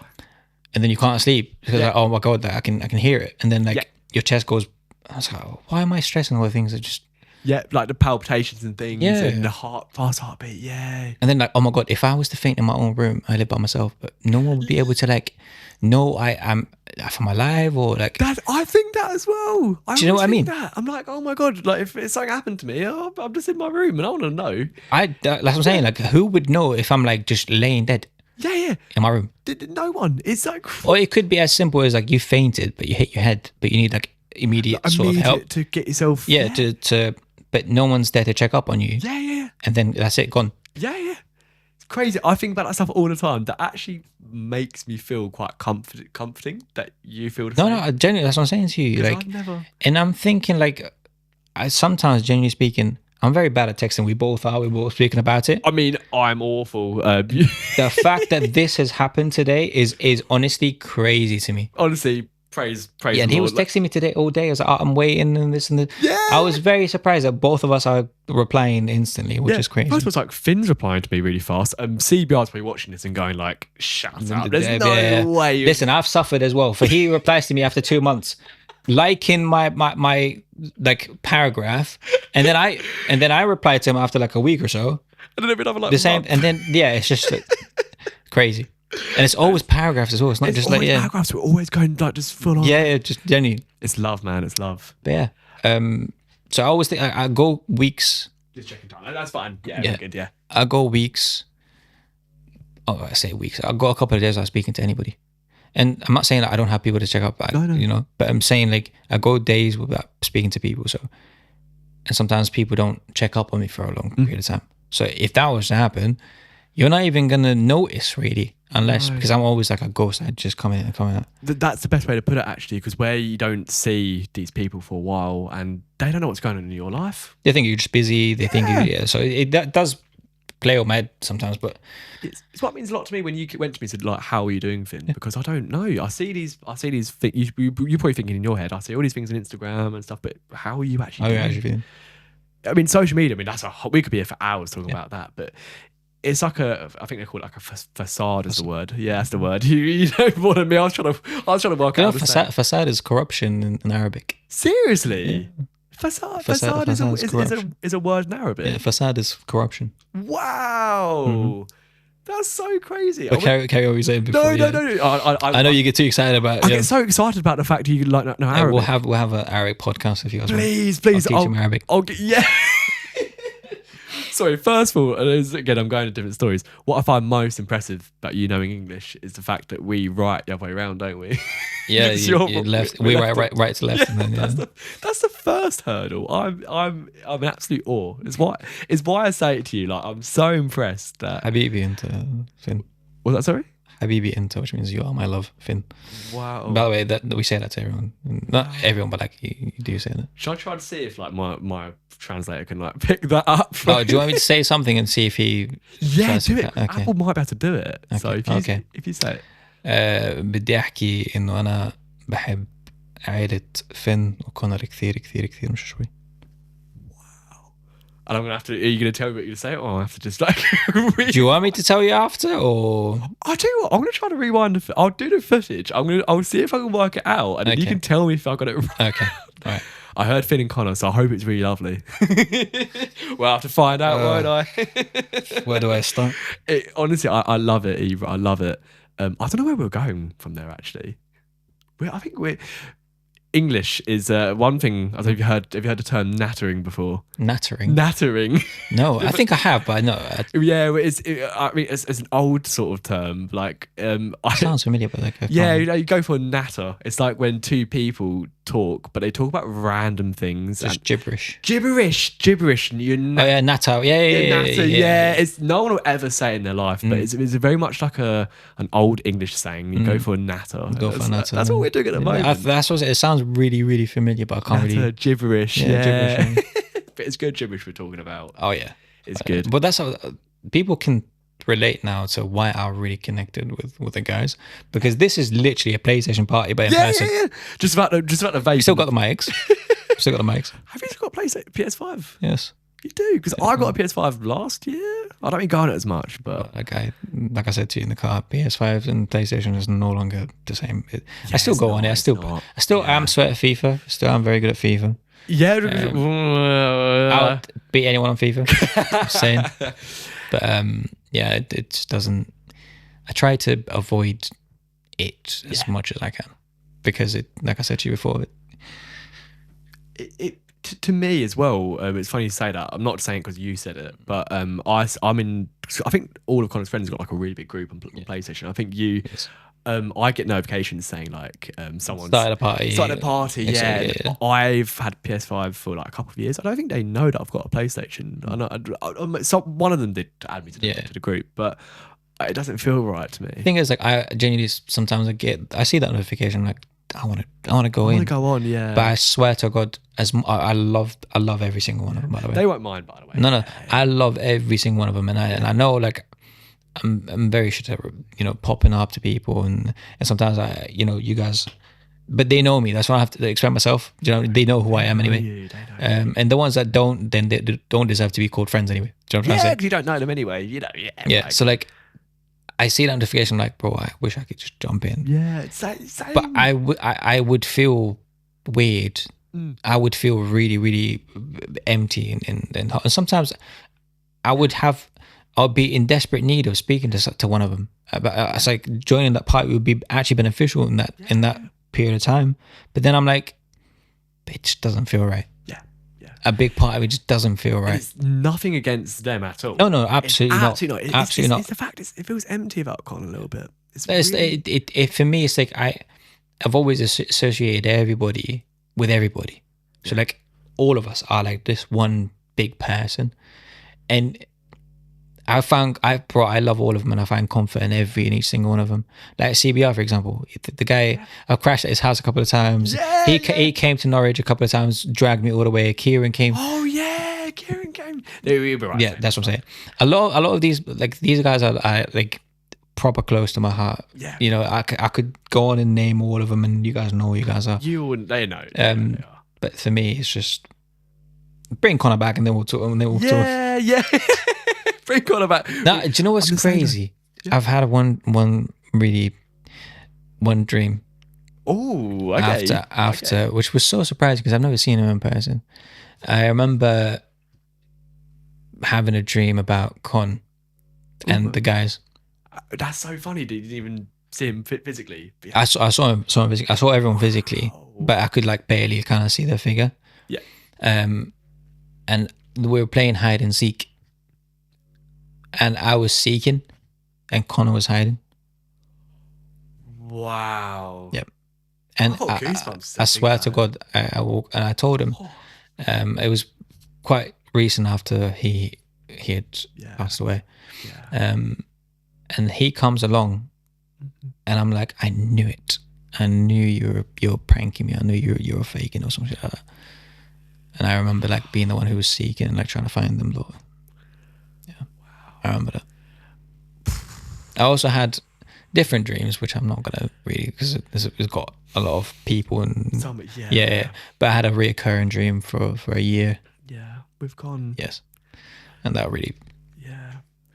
and then you can't sleep because like, oh my god, like, I can hear it, and then like your chest goes. I was like, why am I stressing all the things that just... Yeah, like the palpitations and things and the fast heartbeat, And then like, oh my God, if I was to faint in my own room, I live by myself, but no one would be able to like, know if I'm alive or like... I think that as well. Do you know what I mean? I'm like, oh my God, like if something happened to me, I'm just in my room and I want to know. That's what I'm saying, like who would know if I'm like just laying dead? Yeah. In my room. No one. It's like... Or it could be as simple as like you fainted, but you hit your head, but you need like immediate sort of help to get yourself but no one's there to check up on you, and then that's it, gone. It's crazy. I think about that stuff all the time. That actually makes me feel quite comforting that you feel the same. No, genuinely, that's what I'm saying to you, like, and I'm thinking like, I sometimes, genuinely speaking, I'm very bad at texting. We both speaking about it. I mean, I'm awful. The fact that this has happened today is honestly crazy to me. Honestly, praise. Yeah, and he was texting me today all day. I was like, I'm waiting and this and that. Yeah. I was very surprised that both of us are replying instantly, which is crazy. First was like Finn's replying to me really fast. CBR's probably watching this and going like, shut up. There's no way. Listen, I've suffered as well. For he replies to me after 2 months, liking my like paragraph, and then I reply to him after like a week or so. And then every time like the same, and then it's just like, crazy. And it's always paragraphs as well. It's not just like paragraphs. We're always going like just full on. Yeah, just genuinely. It's love, man. It's love. But yeah. So I always think I go weeks. Just checking time. That's fine. Yeah. Good. Yeah. I go weeks. Oh, I say weeks. I go a couple of days without speaking to anybody. And I'm not saying that I don't have people to check up. No. You know, but I'm saying like I go days without speaking to people. So, and sometimes people don't check up on me for a long period of time. So if that was to happen, you're not even gonna notice really. Unless, because I'm always like a ghost, I just come in and come out. That's the best way to put it, actually, because where you don't see these people for a while and they don't know what's going on in your life. They think you're just busy. They think so that does play on my head sometimes, but it's what means a lot to me when you went to me and said like, "How are you doing, Finn?" Because I don't know. I see these things. You're probably thinking in your head. I see all these things on Instagram and stuff, but how are you actually? How are you actually feeling? I mean, social media. I mean, we could be here for hours talking about that, but. It's like I think they call it like a facade is the word. Yeah, that's the word. You know more than me. I was trying to work out. Facade is corruption in Arabic. Seriously? Facade is a word in Arabic. Yeah, facade is corruption. Wow. That's so crazy. But carry on what you saying before. No. I know you get too excited about. I get so excited about the fact you like know Arabic. We'll have an Arabic podcast if you guys please. want. I'll teach him Arabic. Yeah. Sorry, first of all, again, I'm going to different stories. What I find most impressive about you knowing English is the fact that we write the other way around, don't we? Yeah, left. We write right to left. Yeah, and then, that's the first hurdle. I'm in absolute awe. It's why I say it to you. Like, I'm so impressed that Habibi into Finn. Was that sorry? Habibi into, which means you are my love, Finn. Wow. By the way, that we say that to everyone. Not everyone, but like you do say that. Should I try to see if like my translator can like pick that up? Oh, do you want me to say something and see if he? Yeah, do it. Okay. Apple might be able to do it. Okay. So if you say it. بدي أحكي إنه أنا بحب عائلة فين وكونر كثير كثير كثير مش شوي. And I'm gonna have to. Are you gonna tell me what you're gonna say, or I have to just like? Do you want me to tell you after, or? I'll tell you what. I'm gonna try to rewind. I'll do the footage. I'll see if I can work it out, and then you can tell me if I got it right. Okay. All right. I heard Finn and Connor, so I hope it's really lovely. We'll have to find out, won't I? Where do I start? Honestly, I love it, Ibra. I love it. I don't know where we're going from there. Actually, I think we're. English is one thing. I don't know if you heard. Have you heard the term nattering before? Nattering. No, I think I have, but no. Yeah, it's an old sort of term. Like, sounds familiar, but like, you go for a natter. It's like when two people talk, but they talk about random things. Just gibberish. And you oh yeah, natter. Yeah. It's no one will ever say it in their life, but it's very much like an old English saying. You go for a natter. That's what we're doing at the moment. That's what it sounds really, really familiar, but I can't really. Gibberish. Yeah. Gibberish. But it's good gibberish we're talking about. Oh yeah, it's good. But that's how people can relate now to why I'm really connected with the guys, because this is literally a PlayStation party, but in person. Yeah. Just about the vape. Still got the mics. Have you still got a PlayStation PS5? Yes. You do, because I got a PS5 last year. I don't think I got it as much, but like I said to you in the car, PS5 and PlayStation is no longer the same. I still go on it. I still am sweat at FIFA. Still am very good at FIFA. Yeah, I'll beat anyone on FIFA. Just saying. But yeah, it just doesn't. I try to avoid it as much as I can, because it, like I said to you before, to me as well. It's funny you say that. I'm not saying it because you said it, but I'm in. I think all of Connor's friends got like a really big group on PlayStation. I think you. Yes. I get notifications saying like someone started a party. Yeah. I've had PS5 for like a couple of years. I don't think they know that I've got a PlayStation. I know one of them did add me to the group, but it doesn't feel right to me. The thing is, like, I genuinely sometimes I see that notification, like I want to go in. Go on, yeah. But I swear to God, I love every single one of them. By the way, they won't mind. By the way, no, I love every single one of them, and I know like. I'm very shit at popping up to people, and sometimes you guys, but they know me. That's why I have to explain myself. They know who I am anyway. And the ones that don't, then they don't deserve to be called friends anyway. Do you know what I'm trying to say? You don't know them anyway. Yeah. Like, so like, I see that notification, like, bro, I wish I could just jump in. Yeah, same. But I would feel weird. I would feel really, really empty, and sometimes I'll be in desperate need of speaking to one of them. But it's like joining that party would be actually beneficial in that period of time. But then I'm like, it just doesn't feel right. Yeah. A big part of it just doesn't feel right. It's nothing against them at all. No, absolutely not. Absolutely not. Absolutely not. It's the fact it feels empty about Con a little bit. For me, it's like I've always associated everybody with everybody. So like all of us are like this one big person, and I love all of them, and I find comfort in each single one of them. Like CBR, for example, the guy, I've crashed at his house a couple of times. Yeah, he came to Norwich a couple of times, dragged me all the way. Kieran came. Oh yeah, Kieran came. Right, yeah, that's what I'm saying. A lot of these guys are like proper close to my heart. Yeah, I could go on and name all of them, and you guys know who you guys are. They know. But for me, it's just bring Connor back, and then we'll talk. Yeah. Bring Connor back. Now, do you know what's crazy? Yeah. I've had one dream Oh, okay. After, which was so surprising because I've never seen him in person. I remember having a dream about Con and the guys. That's so funny. Did you even see him physically? I saw him physically. I saw everyone physically, but I could like barely kind of see their figure. Yeah. And we were playing hide and seek, and I was seeking, and Connor was hiding. Wow. Yep. And I swear to God, I walked and I told him. It was quite recent after he had passed away. Yeah. And he comes along, and I'm like, I knew it. I knew you're pranking me. I knew you were faking or something like that. And I remember like being the one who was seeking and like trying to find them. Lord. Yeah, wow. I remember that. I also had different dreams, which I'm not gonna really because it's got a lot of people and yeah. But I had a reoccurring dream for a year. Yeah, we've gone. Yes, and that really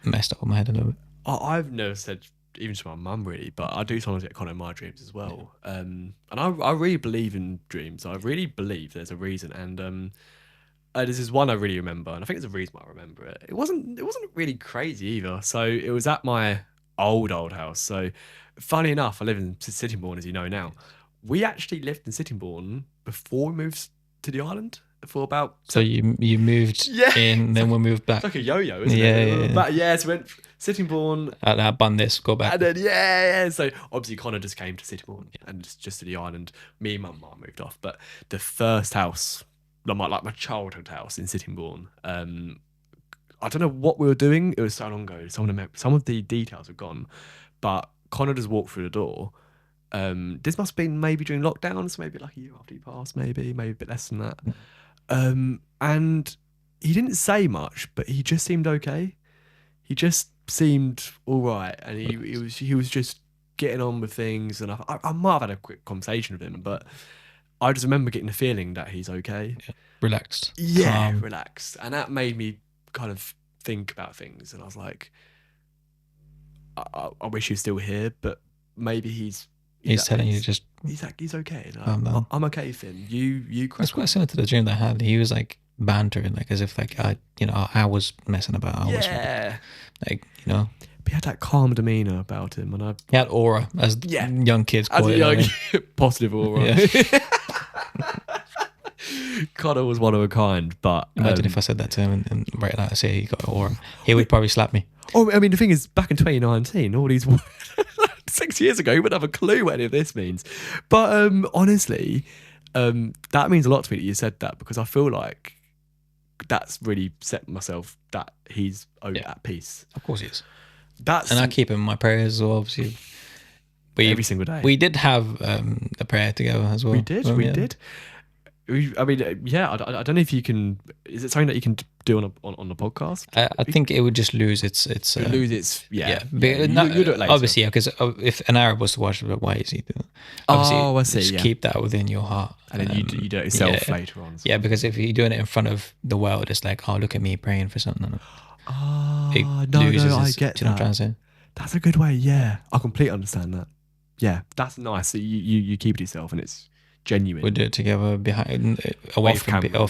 messed up my head a little bit. I've never said even to my mum really, but I do sometimes get Connor in my dreams as well. And I really believe in dreams. I really believe there's a reason, and this is one I really remember, and I think it's a reason why I remember it. It wasn't really crazy either. So it was at my old house. So funny enough, I live in Sittingbourne, as you know now. We actually lived in Sittingbourne before we moved to the island for about. So you moved in, then we moved back. It's like a yo-yo, isn't it? Yeah. But yeah, so we went Sittingbourne. I bun this, go back. And then so obviously Connor just came to Sittingbourne and just to the island. Me and my mum moved off, but the first house, like my childhood house in Sittingbourne, I don't know what we were doing. It was so long ago. Some of the details are gone, but Connor just walked through the door. This must have been maybe during lockdown, so maybe like a year after he passed, maybe a bit less than that. And he didn't say much, but he just seemed okay. He just seemed all right, and he was just getting on with things. And I might have had a quick conversation with him, but I just remember getting the feeling that he's okay, relaxed, relaxed, and that made me kind of think about things. And I was like, I wish he was still here, but maybe he's telling you just he's okay. I'm okay, Finn. You That's quite similar to the dream that I had. He was like bantering, like as if like I was messing about. I was like But he had that calm demeanor about him, and he had aura, as young kids call it. Positive aura. Yeah. Connor was one of a kind, but imagine if I said that to him and right now I say he got an aura, he would probably slap me. Oh, I mean, the thing is, back in 2019, all these 6 years ago, he wouldn't have a clue what any of this means. But honestly, that means a lot to me that you said that, because I feel like that's really set myself that he's at peace. Of course he is. And I keep him in my prayers as well, obviously. Every single day. We did have a prayer together as well. We did. I mean, I don't know if you can. Is it something that you can do on the podcast? I think it would just lose its. Lose its. Yeah. You do it later. Obviously, because if an Arab was to watch it, why is he doing it? Obviously, I see. Just keep that within your heart, and then you do it yourself later on. Yeah, because if you're doing it in front of the world, it's like, oh, look at me praying for something. I get that. You know what I'm trying to say? That's a good way. Yeah, I completely understand that. Yeah, that's nice. So you keep it yourself, and it's genuine. We do it together away from people.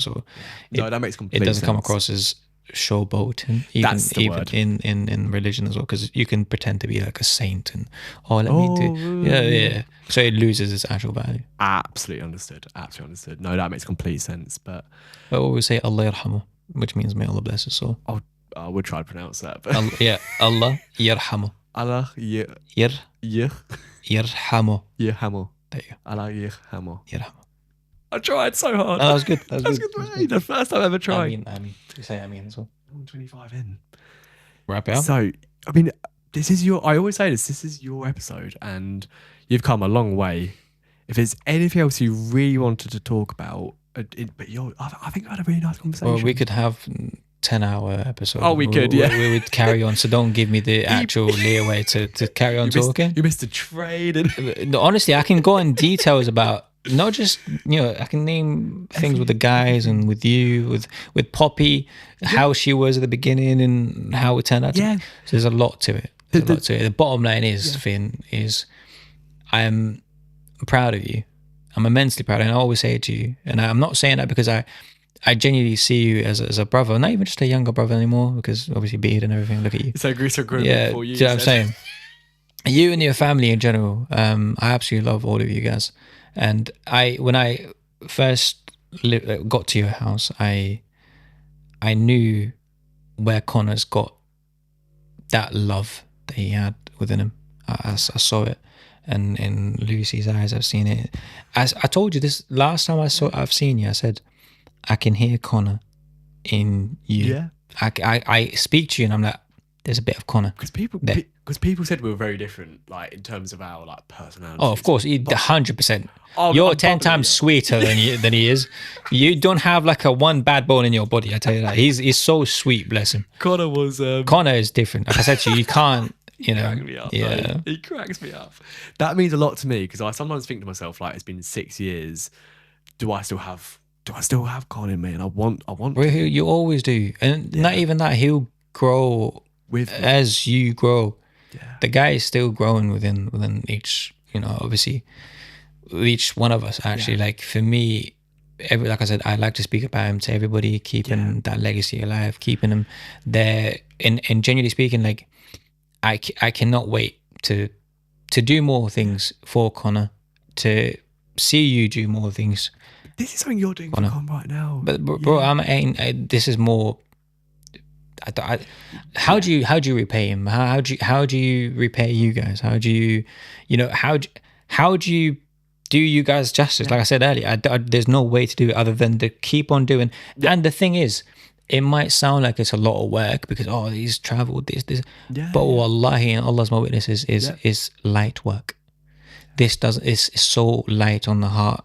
So that makes complete sense. It doesn't come across as showboating, even in religion as well, because you can pretend to be like a saint and so it loses its actual value. Absolutely understood. No, that makes complete sense. But I always say Allah yarhamu, which means may Allah bless his soul. I would try to pronounce that, but Allah yarhamu. Allah yarhamu. There you go. Allah yarhamu. I tried so hard. That was good. That was good. The first time I ever tried. I mean, you say as well. I'm 25 in. Wrap it up. So, I mean, I always say this is your episode, and you've come a long way. If there's anything else you really wanted to talk about, I think I had a really nice conversation. Well, we could have 10-hour episode. Oh, we could, yeah. We would carry on, so don't give me the actual leeway to carry on talking. You missed a trade. No, honestly, I can go in details about, not just, I can name things with the guys and with you, with Poppy, how she was at the beginning and how it turned out. So there's a lot to it. The bottom line is, Finn, is I'm proud of you. I'm immensely proud, and I always say it to you. And I'm not saying that because I genuinely see you as a brother, not even just a younger brother anymore, because obviously beard and everything. Look at you. So grown Yeah, for you. do you know what I'm saying? You and your family in general, I absolutely love all of you guys. And when I first got to your house, I knew where Connor's got that love that he had within him. I saw it, and in Lucy's eyes, I've seen it. As I told you this last time I've seen you, I said, I can hear Connor in you. Yeah. I speak to you and I'm like, there's a bit of Connor. Because people said we were very different, like in terms of our like personality. Oh, of course, 100%. You're 10 times sweeter than he is. You don't have like a one bad bone in your body. I tell you that. He's so sweet, bless him. Connor was. Connor is different. Like I said to you, you can't. You know. Crack me up, yeah. Mate. He cracks me up. That means a lot to me because I sometimes think to myself, like, it's been 6 years. Do I still have Connor in me? And I want. Well, you always do, and not even that. He'll grow with as you grow. Yeah. The guy is still growing within each. You know, obviously, each one of us actually. Yeah. Like for me, like I said, I like to speak about him to everybody, keeping that legacy alive, keeping him there. And genuinely speaking, like I cannot wait to do more things for Connor, to see you do more things. This is something you're doing for Connor right now. But bro, this is more. How do you repay him? How do you repay you guys? How do you do you guys justice? Like I said earlier, there's no way to do it other than to keep on doing. Yeah. And the thing is, it might sound like it's a lot of work because he's traveled this, but wallahi, and Allah's my witness is light work. This it's so light on the heart.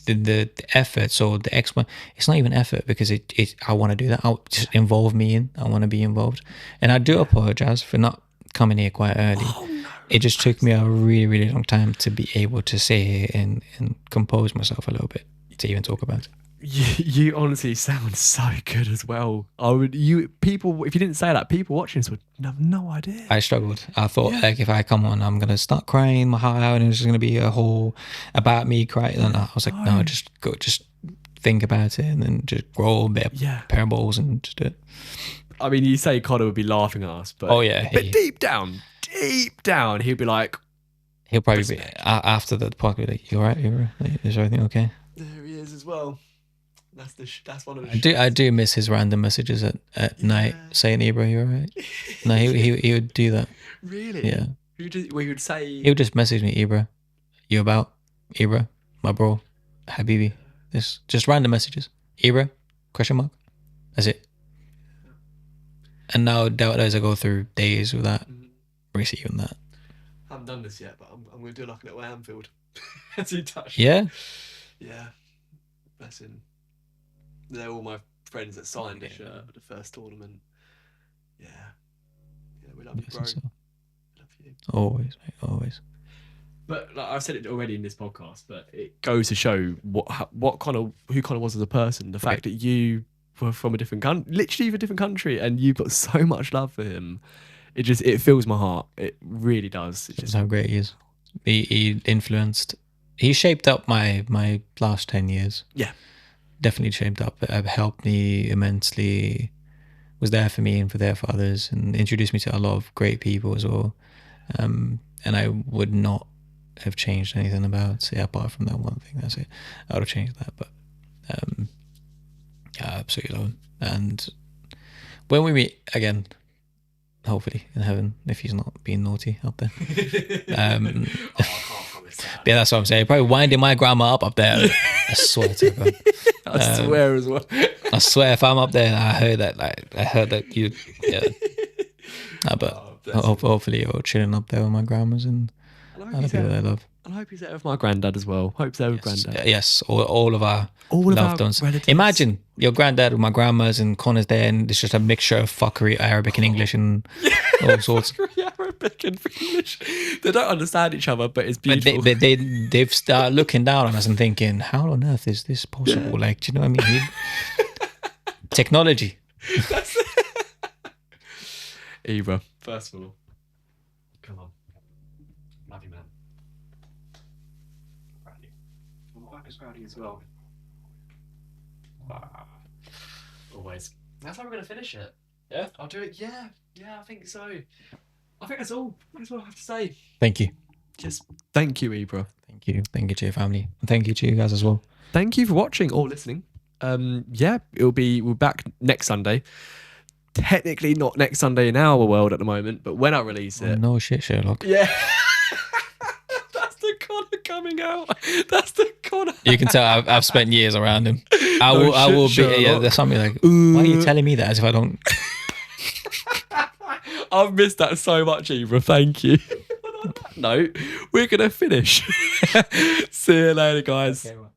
The efforts or the it's not even effort because I want to do that. I'll just involve me in. I want to be involved, and I do apologize for not coming here quite early. It just took me a really, really long time to be able to sit here and compose myself a little bit to even talk about it. You honestly sound so good as well. People, if you didn't say that, people watching this would have no idea. I struggled. I thought like if I come on, I'm gonna start crying my heart out, and it's just gonna be a whole about me crying. And I was like, no, just think about it, and then just grow a bit of parables and just do it. I mean, you say Connor would be laughing at us, but but deep down, he'd be like, he'll probably be after the podcast. Like, you all right? Is everything okay? There he is as well. That's one of the. I do miss his random messages at night saying, "Ibra, you alright?" No, he would do that. Really? Yeah. He would say. He would just message me, "Ibra, you about? Ibra, my bro, Habibi." This just random messages. Ibra? ? That's it. And nowadays I go through days without receiving that. I haven't done this yet, but I'm going to do like a little Anfield. As he touched. Yeah. Yeah. That's in. They're all my friends that signed the shirt at the first tournament. Yeah, we love you, bro. So. Love you. Always, mate, always. But like I've said it already in this podcast, but it goes to show who Connor was as a person. The fact that you were from a different country, literally a different country, and you've got so much love for him. It fills my heart. It really does. That's how great he is. He influenced. He shaped up my last 10 years. Yeah. Definitely shaped up. Helped me immensely. Was there for me and for others, and introduced me to a lot of great people as well. And I would not have changed anything about it apart from that one thing. That's it. I would have changed that, but I absolutely love him. And when we meet again, hopefully in heaven, if he's not being naughty up there. Yeah, that's what I'm saying. Probably winding my grandma up there. I swear to God. I swear as well. I swear, if I'm up there and I heard that you, but hopefully you're chilling up there with my grandmas and other people that I love. And I hope he's there with my granddad as well. Hope he's there with granddad. Yes, all of our loved ones. Relatives. Imagine your granddad with my grandmas and Connor's there, and it's just a mixture of fuckery, Arabic and English, and all sorts. Arabic and English. They don't understand each other, but it's beautiful. But they've started looking down on us and thinking, how on earth is this possible? Yeah. Like, do you know what I mean? Technology. That's Ibra, first of all, come on. Love you, man. is proud of you as well. Always. That's how we're gonna finish it. Yeah? I'll do it. Yeah, I think so. I think that's all. That's all I have to say. Thank you. Just thank you, Ibra. Thank you to your family. And thank you to you guys as well. Thank you for watching or listening. We're back next Sunday. Technically not next Sunday in our world at the moment, but when I release it. No shit, Sherlock. Yeah. That's the Connor coming out. That's the Connor. You can tell I've spent years around him. I will be. Yeah, there's something like, why are you telling me that as if I don't? I've missed that so much, Ibra. Thank you. No, we're gonna finish. See you later, guys. Okay, well.